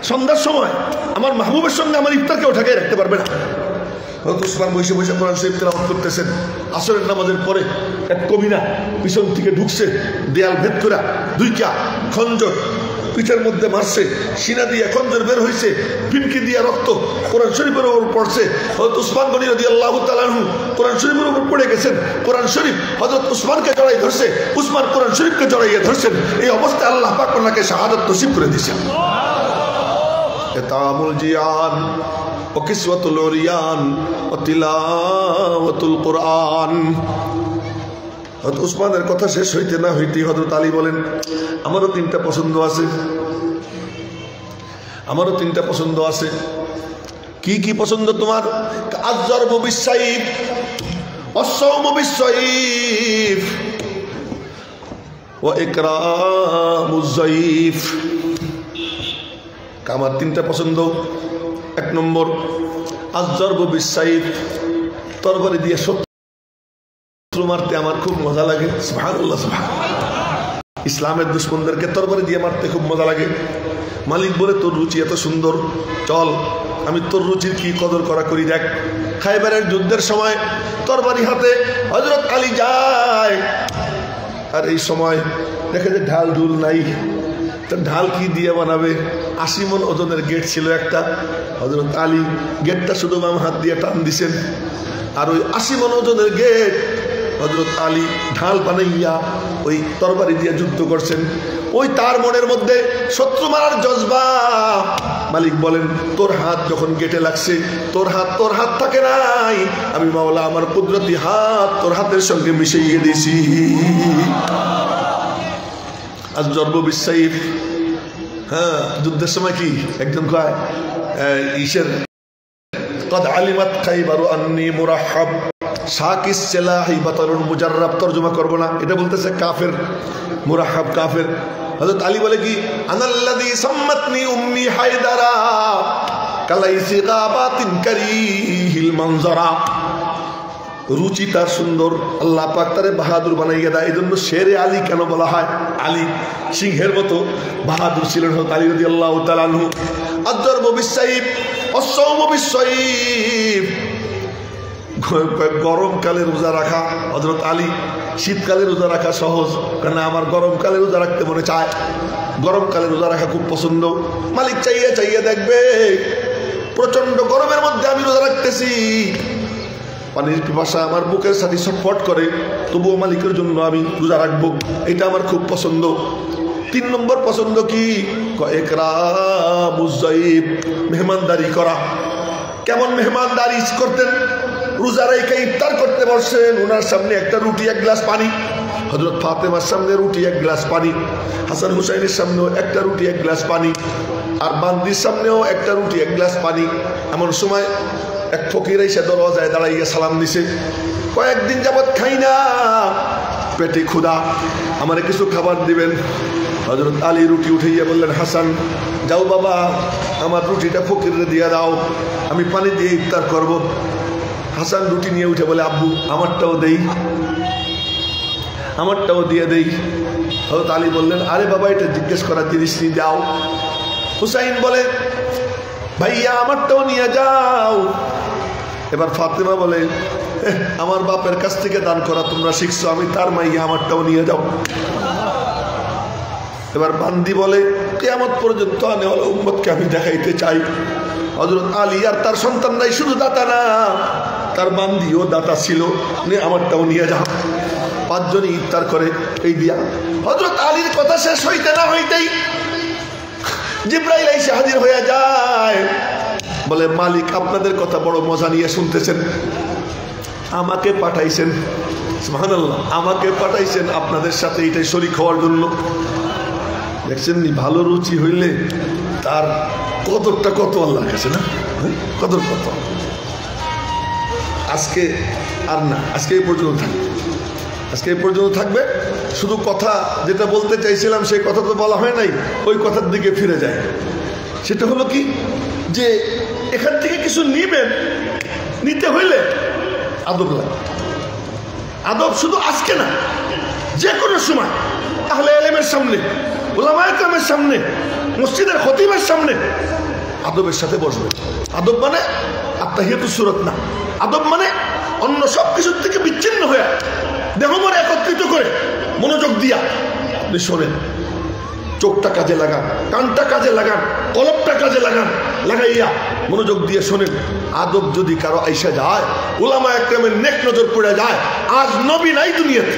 সন্ধ্যার সময় আমার মাহবুবের সঙ্গে আমার ইফতারকেও ঠেকাই রাখতে পারবে না। হযরত উসমান বসে বসে কোরআন শরীফ তেলাওয়াত করতেছেন। আসরের নামাজের পরে এক কবিরা পিছন থেকে ঢুকছে, দেয়াল ভেদ করে দুইটা খঞ্জর পিঠের মধ্যে মারছে, সিনা দিয়ে খঞ্জর বের হয়েছে, ফিনকি দিয়ে রক্ত কোরআন শরীফের উপর পড়ছে। হযরত উসমান গনি রাদিয়াল্লাহু তাআলা আনহু কোরআন শরীফের উপর পড়ে গেছেন, কোরআন শরীফ হযরত উসমানকে জড়াই ধরছে, উসমান কোরআন শরীফকে জড়াইয়ে ধরছেন। এই অবস্থায় আল্লাহ পাক ওনাকে শাহাদাত নসিব করে দিয়েছেন। ইতামুল জিয়ান ও কিসওয়াতুল উরিয়ান ও তিলাওয়াতুল কোরআন। হযরত উসমানের কথা শেষ হইতে না হইতেই হযরত আলী বলেন, আমারও তিনটা পছন্দ আছে, আমারও তিনটা পছন্দ আছে। কি কি পছন্দ তোমার? আয-যরবু বিস-সাইফ ওয়াস-সাওমু বিস-সাইফ ওয়া ইকরামুজ-যায়ীফ। আমার তিনটা পছন্দ। এক নম্বর আয-যরবু বিস-সাইফ, তরবারি দিয়ে শত্রু মারতে আমার খুব মজা লাগে। সুবহানাল্লাহ, সুবহানাল্লাহ। ইসলামের দুশমনদেরকে তরবারি দিয়ে মারতে খুব মজা লাগে। মালিক বলে, তোর রুচি এত সুন্দর, চল আমি তোর রুচির কি কদর করা করি দেখ। খাইবারের যুদ্ধের সময় তরবারি হাতে হযরত আলী যায়, আর এই সময় দেখে যে ঢাল ঢুল নাই, ঢাল কি দিয়ে বানাবে? 80 মণ ওজনের গেট ছিল একটা, হযরত আলী গেটটা শুধু বাম হাত দিয়ে টান দিছেন, আর ওই 80 মণ ওজনের গেট হযরত আলী ঢাল বানাইয়া ওই তরবারি দিয়ে যুদ্ধ করছেন। ওই তার মনের মধ্যে শত্রু মারার জজবা। মালিক বলেন, তোর হাত যখন গেটে লাগছে, তোর হাত থাকে নাই, আমি মাওলা আমার কুদরতি হাত তোর হাতের সঙ্গে মিশিয়ে দিয়েছি। আয-যরবু বিস-সাইফ। হ্যাঁ, যুদ্ধের সময় কি একজন কয় ঈশের قد علمت خيبر أني مرحب শাকিস সেলাহি বাতারুল মুজাররাব। তরজমা করব না, এটা বলতেছে কাফের, মুরাহাব কাফের। হযরত আলী বলে কি, আনাল্লাযী সাম্মাতনি উম্মি হায়দারা কালাইসি গাবাতিন কারিহিল মানজারা। রুচি তার সুন্দর, আল্লাহ পাক তারে বাহাদুর বানাইয়া দেয়। এই জন্য শেরে আলী কেন বলা হয়? আলী সিংহের মতো বাহাদুর ছিলেন হযরত আলী রাদিয়াল্লাহু তাআলা আনহু। আয-যরবু বিস-সাইফ ওয়াস-সাওমু বিস-সাইফ। গরমকালে রোজা রাখা, হযরত আলী শীতকালে রোজা রাখা সহজ, কারণ আমার গরমকালে রোজা রাখতে মনে চায়, গরমকালে রোজা রাখা খুব পছন্দ। মালিক চাইয়ে চাইয়ে দেখবে প্রচন্ড গরমের মধ্যে আমি রোজা রাখতেছি, পানির পিপাসা আমার বুকের সাথে ছটফট করে, তবুও মালিকের জন্য আমি রোজা রাখবো, এটা আমার খুব পছন্দ। 3 নম্বর পছন্দ কি? ইকরামুজ-যায়ীফ, মেহমানদারি করা। কেমন মেহমানদারি করতেন? রোজা রেখে ইফতার করতে বসছেন, ওনার সামনে একটা রুটি, এক গ্লাস পানি। হযরত ফাতেমার সামনে রুটি, এক গ্লাস পানি। হাসান হুসাইনের সামনেও একটা রুটি, এক গ্লাস পানি। আর বান্দির সামনেও একটা রুটি, এক গ্লাস পানি। এমন সময় এক ফকির এসে দরজায় দাঁড়াইয়া সালাম দিছে, কয়েকদিন যাবৎ খাই না, পেটে ক্ষুধা, আমারে কিছু খাবার দিবেন। হযরত আলী রুটি উঠাইয়া বললেন, হাসান যাও বাবা, আমার রুটিটা ফকিরে দিয়ে দাও, আমি পানি দিয়ে ইফতার করব। হাসান রুটি নিয়ে উঠে বলে, আব্বু আমারটাও দেই, আমারটাও দিয়ে দেই। হযরত আলী বললেন, আরে বাবা এটা জিজ্ঞেস করার জিনিস নিয়ে যাও। হুসাইন বলে, ভাইয়া আমারটাও নিয়ে যাও। এবার ফাতেমা বলে, আমার বাপের কাছ থেকে দান করা তোমরা শিখছো, আমি তার মাইয়া, আমারটাও নিয়ে যাও। এবার বান্দি বলে, কিয়ামত পর্যন্ত আনে হলো উম্মতকে আমি দেখাইতে চাই হযরত আলী আর তার সন্তানরাই শুধু দাতা না, তার বান্দিও দাতা ছিল, আমারটাও নিয়ে যাও। পাঁচজনই ইফতার করে এই দিয়া। হযরত আলীর কথা শেষ হইতে না হইতেই জিবরাইল এসে হাজির হয়ে যায়, বলে, মালিক আপনাদের কথা বড় মজা নিয়ে শুনতেছেন, আমাকে পাঠাইছেন, সুবহানাল্লাহ, আমাকে পাঠাইছেন আপনাদের সাথে এটাই শরীক হওয়ার জন্য। দেখছেন নি, ভালো রুচি হইলে তার কদরটা কত আল্লাহর কাছে, না কদর কত। আজকে আর না, আজকে এই পর্যন্ত থাকবে, আজকে এই পর্যন্ত থাকবে। শুধু কথা যেটা বলতে চাইছিলাম সেই কথা তো বলা হয় নাই, ওই কথার দিকে ফিরে যায়। সেটা হলো কি, যে এখান থেকে কিছু নিবেন, নিতে হইলে আদব লাগে। আদব শুধু আজকে না, যে কোনো সময় আহলে ইলমের সামনে, উলামায়ে কেরামের সামনে, মসজিদের খতিবের সামনে আদবের সাথে বসবে। আদব মানে আত্তাহিয়াতুস সুরাত না, আদব মানে অন্য সব কিছুর থেকে বিচ্ছিন্ন হয়ে দেহমনে একত্রিত করে মনোযোগ দিয়া আপনি শোনেন। চোখটা কাজে লাগান, কানটা কাজে লাগান, কলবটা কাজে লাগান, লাগাইয়া মনোযোগ দিয়ে শোনেন। আদব যদি কারো আইসা যায়, উলামায়ে কেরামের নেক নজর পড়ে যায়, আজ নবী নাই দুনিয়াতে,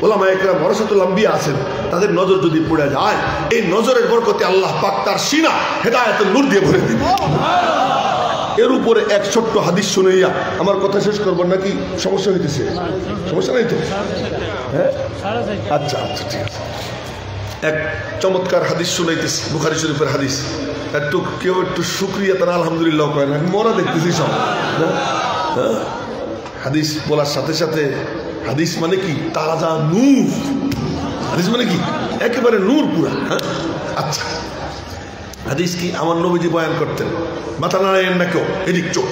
উলামায়ে কেরাম ওয়ারাসাতুল আম্বিয়া আছেন, তাদের নজর যদি পড়ে যায়, এই নজরের বরকতে আল্লাহ পাক তার সিনা হেদায়েতের নূর দিয়ে ভরে দিবেন। এর উপরে এক ছোট্ট হাদিস শুনাইয়া আমার কথা শেষ করব, নাকি সমস্যা হইতেছে? সমস্যা নাই তো? হ্যাঁ, আচ্ছা আচ্ছা, ঠিক আছে। এক চমৎকার হাদিস শুনাইতেছি, বুখারী শরীফের হাদিস। একটু কেউ একটু শুকরিয়া তারা আলহামদুলিল্লাহ কয় না, মরা দেখতেছি সব। হাদিস বলার সাথে সাথে, হাদিস মানে কি? তাজা নূর। হাদিস মানে কি? একেবারে নূর পুরা। হ্যাঁ, আচ্ছা। হাদিস কি? আমার নবীজি বয়ান করতেন, মাথা নাড়াইয়েন না কেউ, এদিক চোখ।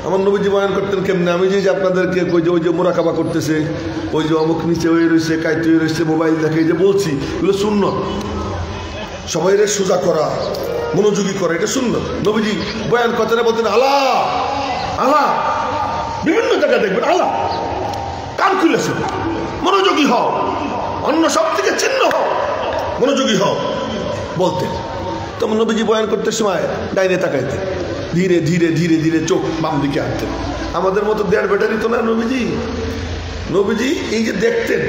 আমার নবীজি বয়ান করতেন কেমনে? আমি যে আপনাদেরকে ওই যে মোরাকাবা করতেছে, ওই যে অমুক নিচে হয়ে রয়েছে, কাইতে হয়ে রয়েছে, মোবাইল দেখে, যে বলছি এগুলো সুন্নত। সবাই সোজা করা, মনোযোগী করা, এটা সুন্নত। নবীজি বয়ান করতেন, বলতেন আল্লাহ আল্লাহ, বিভিন্ন জায়গায় দেখবেন আল্লাহ, কান খুলে শুনো, মনোযোগী হও, অন্য সব থেকে চিহ্ন হও, মনোযোগী হও বলতেন। তখন নবীজি বয়ান করতে সময় ডাইনে তাকাইতেন, ধীরে ধীরে ধীরে ধীরে চোখ বাম দিকে আনতেন। আমাদের মতো দেড় ব্যাটারি তো না নবীজি। নবীজি এই যে দেখতেন,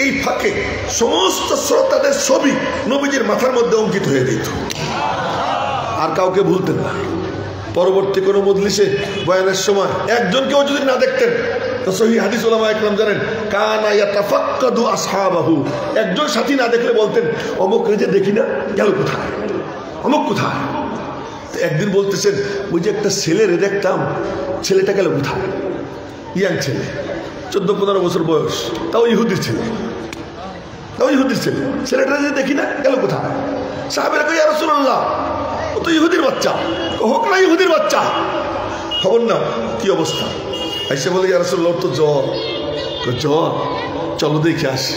এই ফাঁকে সমস্ত শ্রোতাদের ছবি নবীজির মাথার মধ্যে অঙ্কিত হয়ে দিত, আর কাউকে ভুলতেন না। পরবর্তী কোনো মজলিসে বয়ানের সময় একজনকেও যদি না দেখতেন, তো সহিহ হাদিস উলামায়ে কেরাম জানেন, কানা ইয়াতাফাক্কাদু আসহাবাহু, একজন সাথী না দেখলে বলতেন, অমুক যে দেখি না, গেল কোথায়, অমুক কোথায়। একদিন বলতেছেন, ওই যে একটা ছেলেরে দেখতাম, ছেলেটা গেল কোথায়? ইয়াং ছেলে, 14-15 বছর বয়স, তাও ইহুদির ছেলে, তাও ইহুদির ছেলে, ছেলেটা যে দেখি না, গেল কোথায়? সাহাবেরা কই, ইয়া রাসূলুল্লাহ, ও তো ইহুদির বাচ্চা। হোক না ইহুদির বাচ্চা, খবর না কি অবস্থা। আইসা বলে, ইয়া রাসূলুল্লাহ, তো জ্বর। জ্বর? চলো দেখে আসি।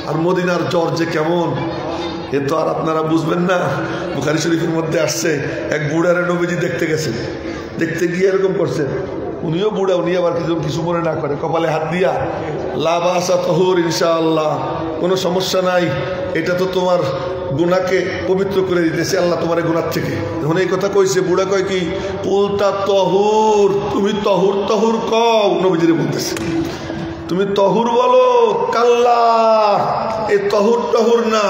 আর মদিনার জ্বর যে কেমন, এ তো আর আপনারা বুঝবেন না। বুখারী শরীফের মধ্যে আসছে, এক বুড়ারে নবীজি দেখতে গেছেন, দেখতে গিয়ে এরকম করছেন, উনিও বুড়া, উনি আবার কিছু মনে না করে, কপালে হাত দিয়া, লা বাসা তাহুর ইনশাআল্লাহ, কোনো সমস্যা নাই, এটা তো তোমার গুনাহকে পবিত্র করে দিতেছে আল্লাহ তোমার গুনাহ থেকে। যখন এই কথা কইছে, বুড়া কয় কি, কুলতা তহুর, তুমি তহুর তহুর কও। নবীজিরে বলতেছে, তুমি তহুর বলো, কাল্লা, এ তহুর টহুর না,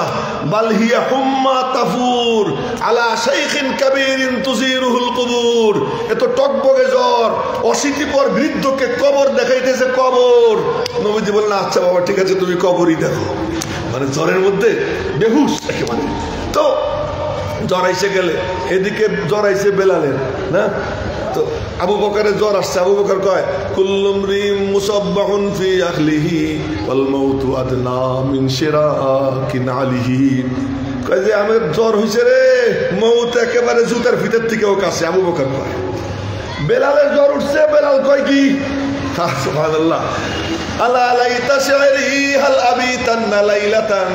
বালহিয়া হুম্মা তাফুর আলা শাইখিন কাবীরিন তুজিরুহুল কুবুর। এত টকবগে জ্বর, অশীতিপর বৃদ্ধকে কবর দেখাইতেছে, কবর। নবীজি বললেন, আচ্ছা বাবা ঠিক আছে, তুমি কবরই দেখো। মানে জ্বরের মধ্যে বেহুশ একেবারে। তো জ্বর আইসে গেলে, এদিকে জ্বর আইসে বেলালের, না তো আবু বকরের জ্বর আসছে, আবু বকর কয় কুল্লু মরিম মুসাব্বাহুন ফি আহলিহি ওয়াল মাউতু আদনা মিন শিরাকিন আলিহি। কয় যে আমার জ্বর হইছে রে, মউত একেবারে জুতার ভিতর থেকেও কাছে। আবু বকর কয় বেলালের জ্বর উঠছে, বেলাল কয় কি সুবহানাল্লাহ আলা লাইতা শাইরি হাল আবিতান্না লাইলাতান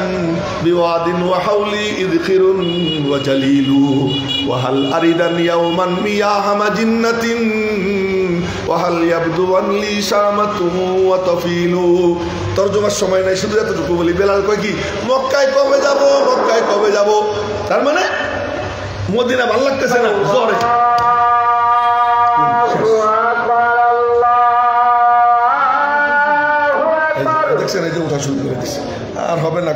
বিওয়াদিন ওয়া হাওলি ইদখিরুন ওয়া জালিলু ওয়া হাল আরিদান ইয়াওমান মিয়াহা মাজিন্নাতিন ওয়া হাল ইয়াবদুন লি শামাতু ওয়া তাফিলু। তরজমার সময় নাই, শুধু এতটুকু বলি। বেলাল কয় কি মক্কায় কবে যাব, মক্কায় কবে যাব। তার মানে মদিনা ভালো লাগতেছে না, জ্বরে। দেখছেন এই যে উঠা শুরু করে দিচ্ছে, আর হবে না।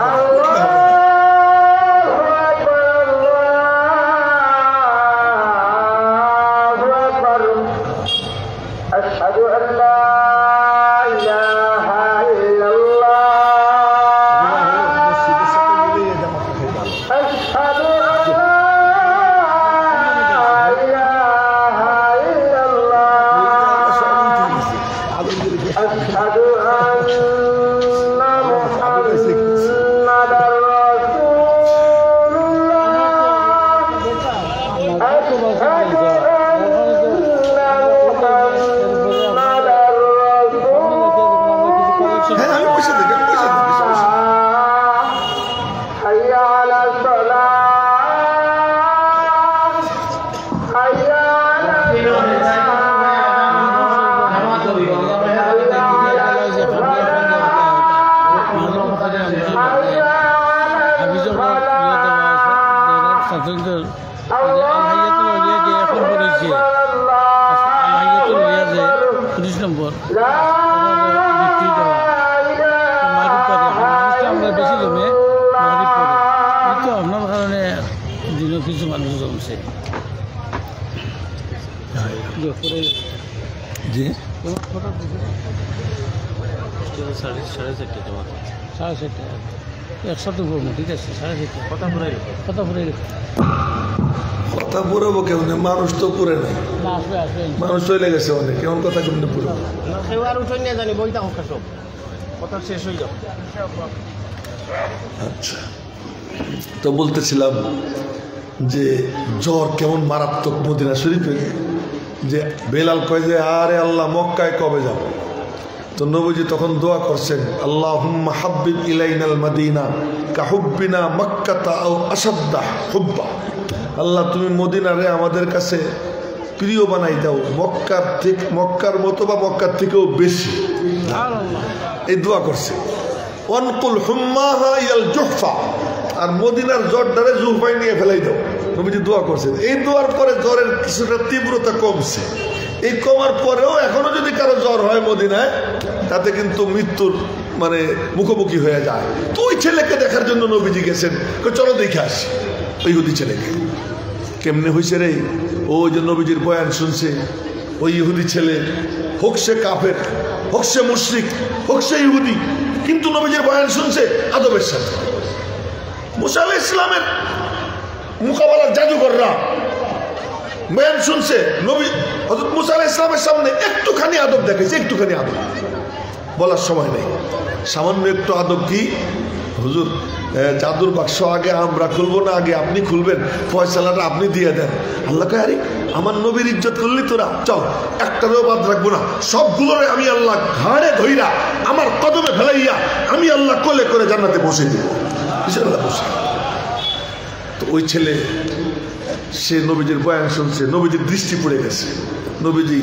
কথা পুরাবো কেউ নেই, মানুষ তো পুরে নাই, মানুষ চলে গেছে অনেক। কেমন কথা কেমন পুরো আচ্ছা। তো বলতেছিলাম যে জ্বর কেমন মারাত্মক মদিনা শরীফে, যে বেলাল কয় যে আরে আল্লাহ মক্কায় কবে যাব। তো নবীজি তখন দোয়া করছেন আল্লাহুম্মা হাব্বিব ইলাইনাল মাদিনা কাহুব্বিনা মক্কাতা আও আসাদ্দা হুব্বা। আল্লাহ তুমি মদিনারে আমাদের কাছে প্রিয় বানাই দাও, মক্কার মতো বা মক্কার থেকেও বেশি। এই দোয়া করছে। ওয়ানকুল হুম্মাহা ইলাল জুহফা, আর মদিনার জ্বরটারে জুহফায় নিয়ে ফেলাই দাও। নবীজি দোয়া করছেন। এই দোয়ার পরে জ্বরের কিছুটা তীব্রতা কমছে। এই কমার পরেও এখনো যদি কারো জ্বর হয় মদিনায়, তাতে কিন্তু মৃত্যুর মানে মুখোমুখি হয়ে যায়। তো ওই ছেলেকে দেখার জন্য নবীজি গেছেন, চলো দেখে আসি ওই ইহুদি ছেলেকে কেমনে হয়েছে রে। ওই যে নবীজির বয়ান শুনছে, ওই ইহুদি ছেলে হোক সে কাফের, হোক সে মুশরিক, হোক সে ইহুদি, কিন্তু নবীজির বয়ান শুনছে আদবের সাথে। মুসা আলাইহিস সালামের মোকাবেলার জাদুকররা বয়ান শুনছে, নবী হযরত মুসা আলাইহিস সালামের সামনে একটুখানি আদব দেখেছে, একটুখানি আদব বলার সময় নেই। সামান্য একটু আদব কি হুজুর, জাদুর বাক্স আগে আমরা খুলবো না, আগে আপনি খুলবেন, ফয়সালাটা আপনি দিয়ে দেন। আল্লাহ কয় আরে আমার নবীর ইজ্জত করলি তোরা, চল একটারও বাদ রাখবো না, সবগুলোরে আমি আল্লাহ ঘাড়ে ধইরা আমার কদমে ফেলাইয়া আমি আল্লাহ কোলে করে জান্নাতে পৌঁছে দেব। ইনশাআল্লাহ বসে। তো ওই ছেলে সে নবীজির বয়ান শুনছে, নবীজির দৃষ্টি পড়ে গেছে। নবীজি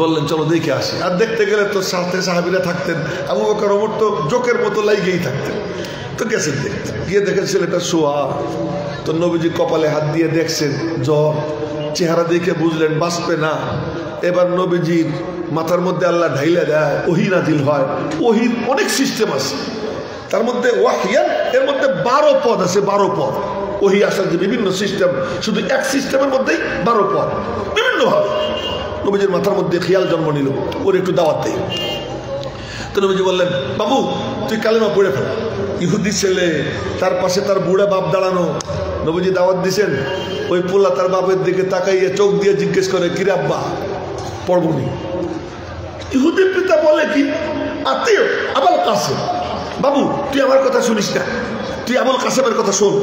বললেন চলো দেখে আসি। আর দেখতে গেলে তো সাথে সাহাবীরা থাকতেন, আবু বকর ওমর তো জোকের মতো লাইগেই থাকতেন। তো গেছেন দেখতে, গিয়ে দেখেন ছেলেটা শোয়া। তো নবীজি কপালে হাত দিয়ে দেখছেন জ্বর, চেহারা দেখে বুঝলেন বাঁচবে না। এবার নবীজির মাথার মধ্যে আল্লাহ ঢাইলা দেয়, ওহী নাজিল হয়। ওহীর অনেক সিস্টেম আছে, তার মধ্যে ওয়াহিয়ান এর মধ্যে 12 পদ আছে, 12 পদ। ওহী আসার যে বিভিন্ন সিস্টেম, শুধু এক সিস্টেমের মধ্যেই 12 পদ বিভিন্নভাবে। নবীজির মাথার মধ্যে খেয়াল জন্ম নিল, ওর একটু দাওয়াত দেয়। তো নবীজি বললেন, বাবু তুই কালেমা পড়ে ফেল। ইহুদি ছেলে, তার পাশে তার বুড়া বাপ দাঁড়ানো, নবীজি দাওয়াত দিছেন। ওই পোলা তার বাপের দিকে তাকাইয়ে চোখ দিয়ে জিজ্ঞেস করে, কিরে আব্বা পড়বনি? ইহুদির পিতা বলে কি, আত্মীয় আবুল কাসেম, বাবু তুই আমার কথা শুনিস না, তুই আবুল কাসেমের কথা শোন।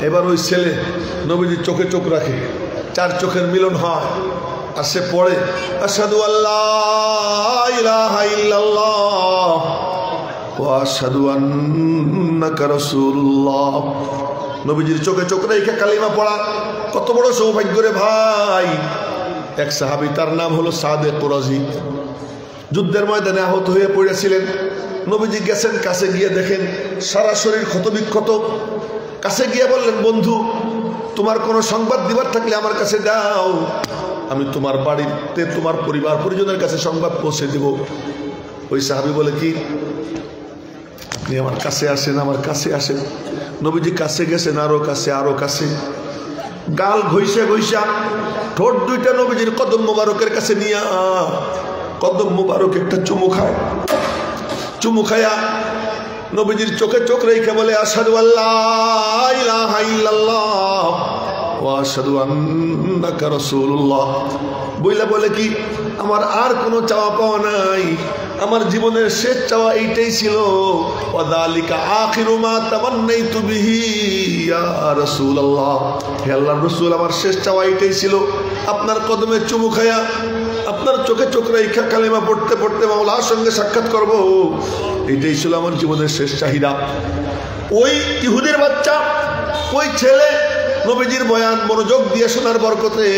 এবার ওই ছেলে নবীজির চোখে চোখ রাখে, চার চোখের মিলন হয়, আর সে পড়ে, আশহাদু আল্লা ইলাহা ইল্লাল্লাহ ওয়া আশহাদু আন্নাকা রাসূলুল্লাহ। নবীজির চোখে চোখ রেখে কালিমা পড়া কত বড় সৌভাগ্য রে ভাই। এক সাহাবী, তার নাম হলো সাদে কুরাজি, যুদ্ধের ময়দানে আহত হয়ে পড়েছিলেন। নবীজি গেছেন, কাছে গিয়ে দেখেন সারা শরীর ক্ষতবিক্ষত। কাছে গিয়ে বললেন, বন্ধু তোমার কোনো সংবাদ দিবার থাকলে আমার কাছে দাও, আমি তোমার বাড়িতে তোমার পরিবার পরিজনের কাছে সংবাদ পৌঁছে দেব। ওই সাহাবী বলে, কি আপনি আমার কাছে আসেন, আমার কাছে আসেন। নবীজি কাছে গেছেন, আরো কাছে, আরো কাছে, গাল ঘইসা ঘইসা ঠোঁট দুইটা নবীজির কদম মোবারকের কাছে নিয়ে কদম মোবারক একটা চুমু খায়। চুমু খায়া নবীজির চোখে চোখ রেখে বলে, আশহাদু আল্লা ইলাহা ইল্লাল্লাহ ওয়া আশহাদু আন্নাকা রাসূলুল্লাহ। বইলা বলে কি, আমার আর কোনো চাওয়া পাওয়া নাই, আমার জীবনের শেষ চাওয়া এইটাই ছিল। ওয়াযালিকা আখিরু মা তামান্নাইতু বিহি ইয়া রাসূলুল্লাহ। হে আল্লাহর রাসূল, আমার শেষ চাওয়া এইটাই ছিল, আপনার কদমে চুমু খায়া আপনার চোখে চোখ রেখা কালিমা পড়তে পড়তে মাওলার সঙ্গে সাক্ষাৎ করব, এটাই ছিল আমার জীবনের শেষ চাহিদা। ওই ইহুদির বাচ্চা, ওই ছেলে নবীজির বয়ান মনোযোগ দিয়ে শোনার বরকতে,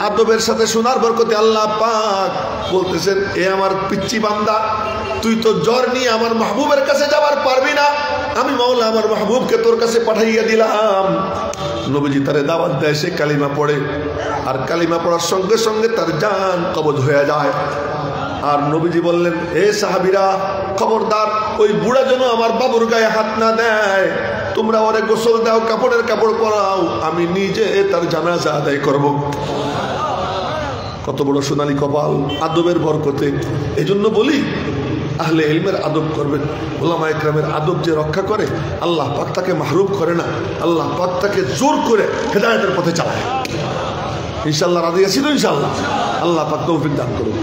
আদবের সাথে শোনার বরকতে আল্লাহ পাক বলতেছেন, এ আমার পিচ্চি বান্দা, তুই তো জ্বর নিয়ে আমার মাহবুবের কাছে যাবার পারবি না, আমি মাওলা আমার মাহবুবকে তোর কাছে পাঠাইয়া দিলাম। নবীজি তারে দাওয়াত দেয়, সে কালিমা পড়ে, আর কালিমা পড়ার সঙ্গে সঙ্গে তার জান কবজ হয়ে যায়। আর নবীজি বললেন, এ সাহাবীরা খবরদার, ওই বুড়া যেন আমার বাবুর গায়ে হাত না দেয়, তোমরা ওরে গোসল দাও, কাপড়ের কাপড় পরাও, আমি নিজে তার জানাজা আদায় করব। কত বড় সোনালী কপাল আদবের বরকতে। এই জন্য বলি, আহলে ইলমের আদব করবেন। উলামা ইকরামের আদব যে রক্ষা করে, আল্লাহ পাক তাকে মাহরুম করে না, আল্লাহ পাক তাকে জোর করে হেদায়েতের পথে চালায়। ইনশাআল্লাহ রাজি আছি তো? ইনশাআল্লাহ আল্লাহ পাক তৌফিক দান করুন।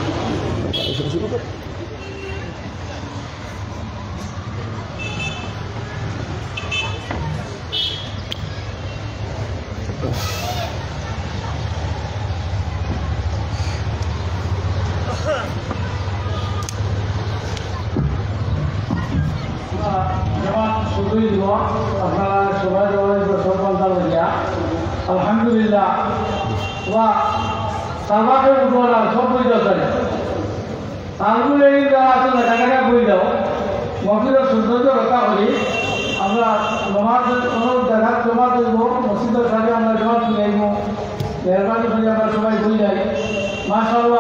আপনারা সবাই আলহামদুলিল্লাহ, তারপরে উঠবলা সব বই দাও, তারপরে এই যারা আছে লেখালেখা বই দাও, মসজিদের সৌন্দর্য রক্ষা করি। আমরা নমাজ দেখা জমা করব, মসজিদের সাথে আমরা জমা তুলে আইব, মেহরবানি করে আমরা সবাই বই যাই। মাশাআল্লাহ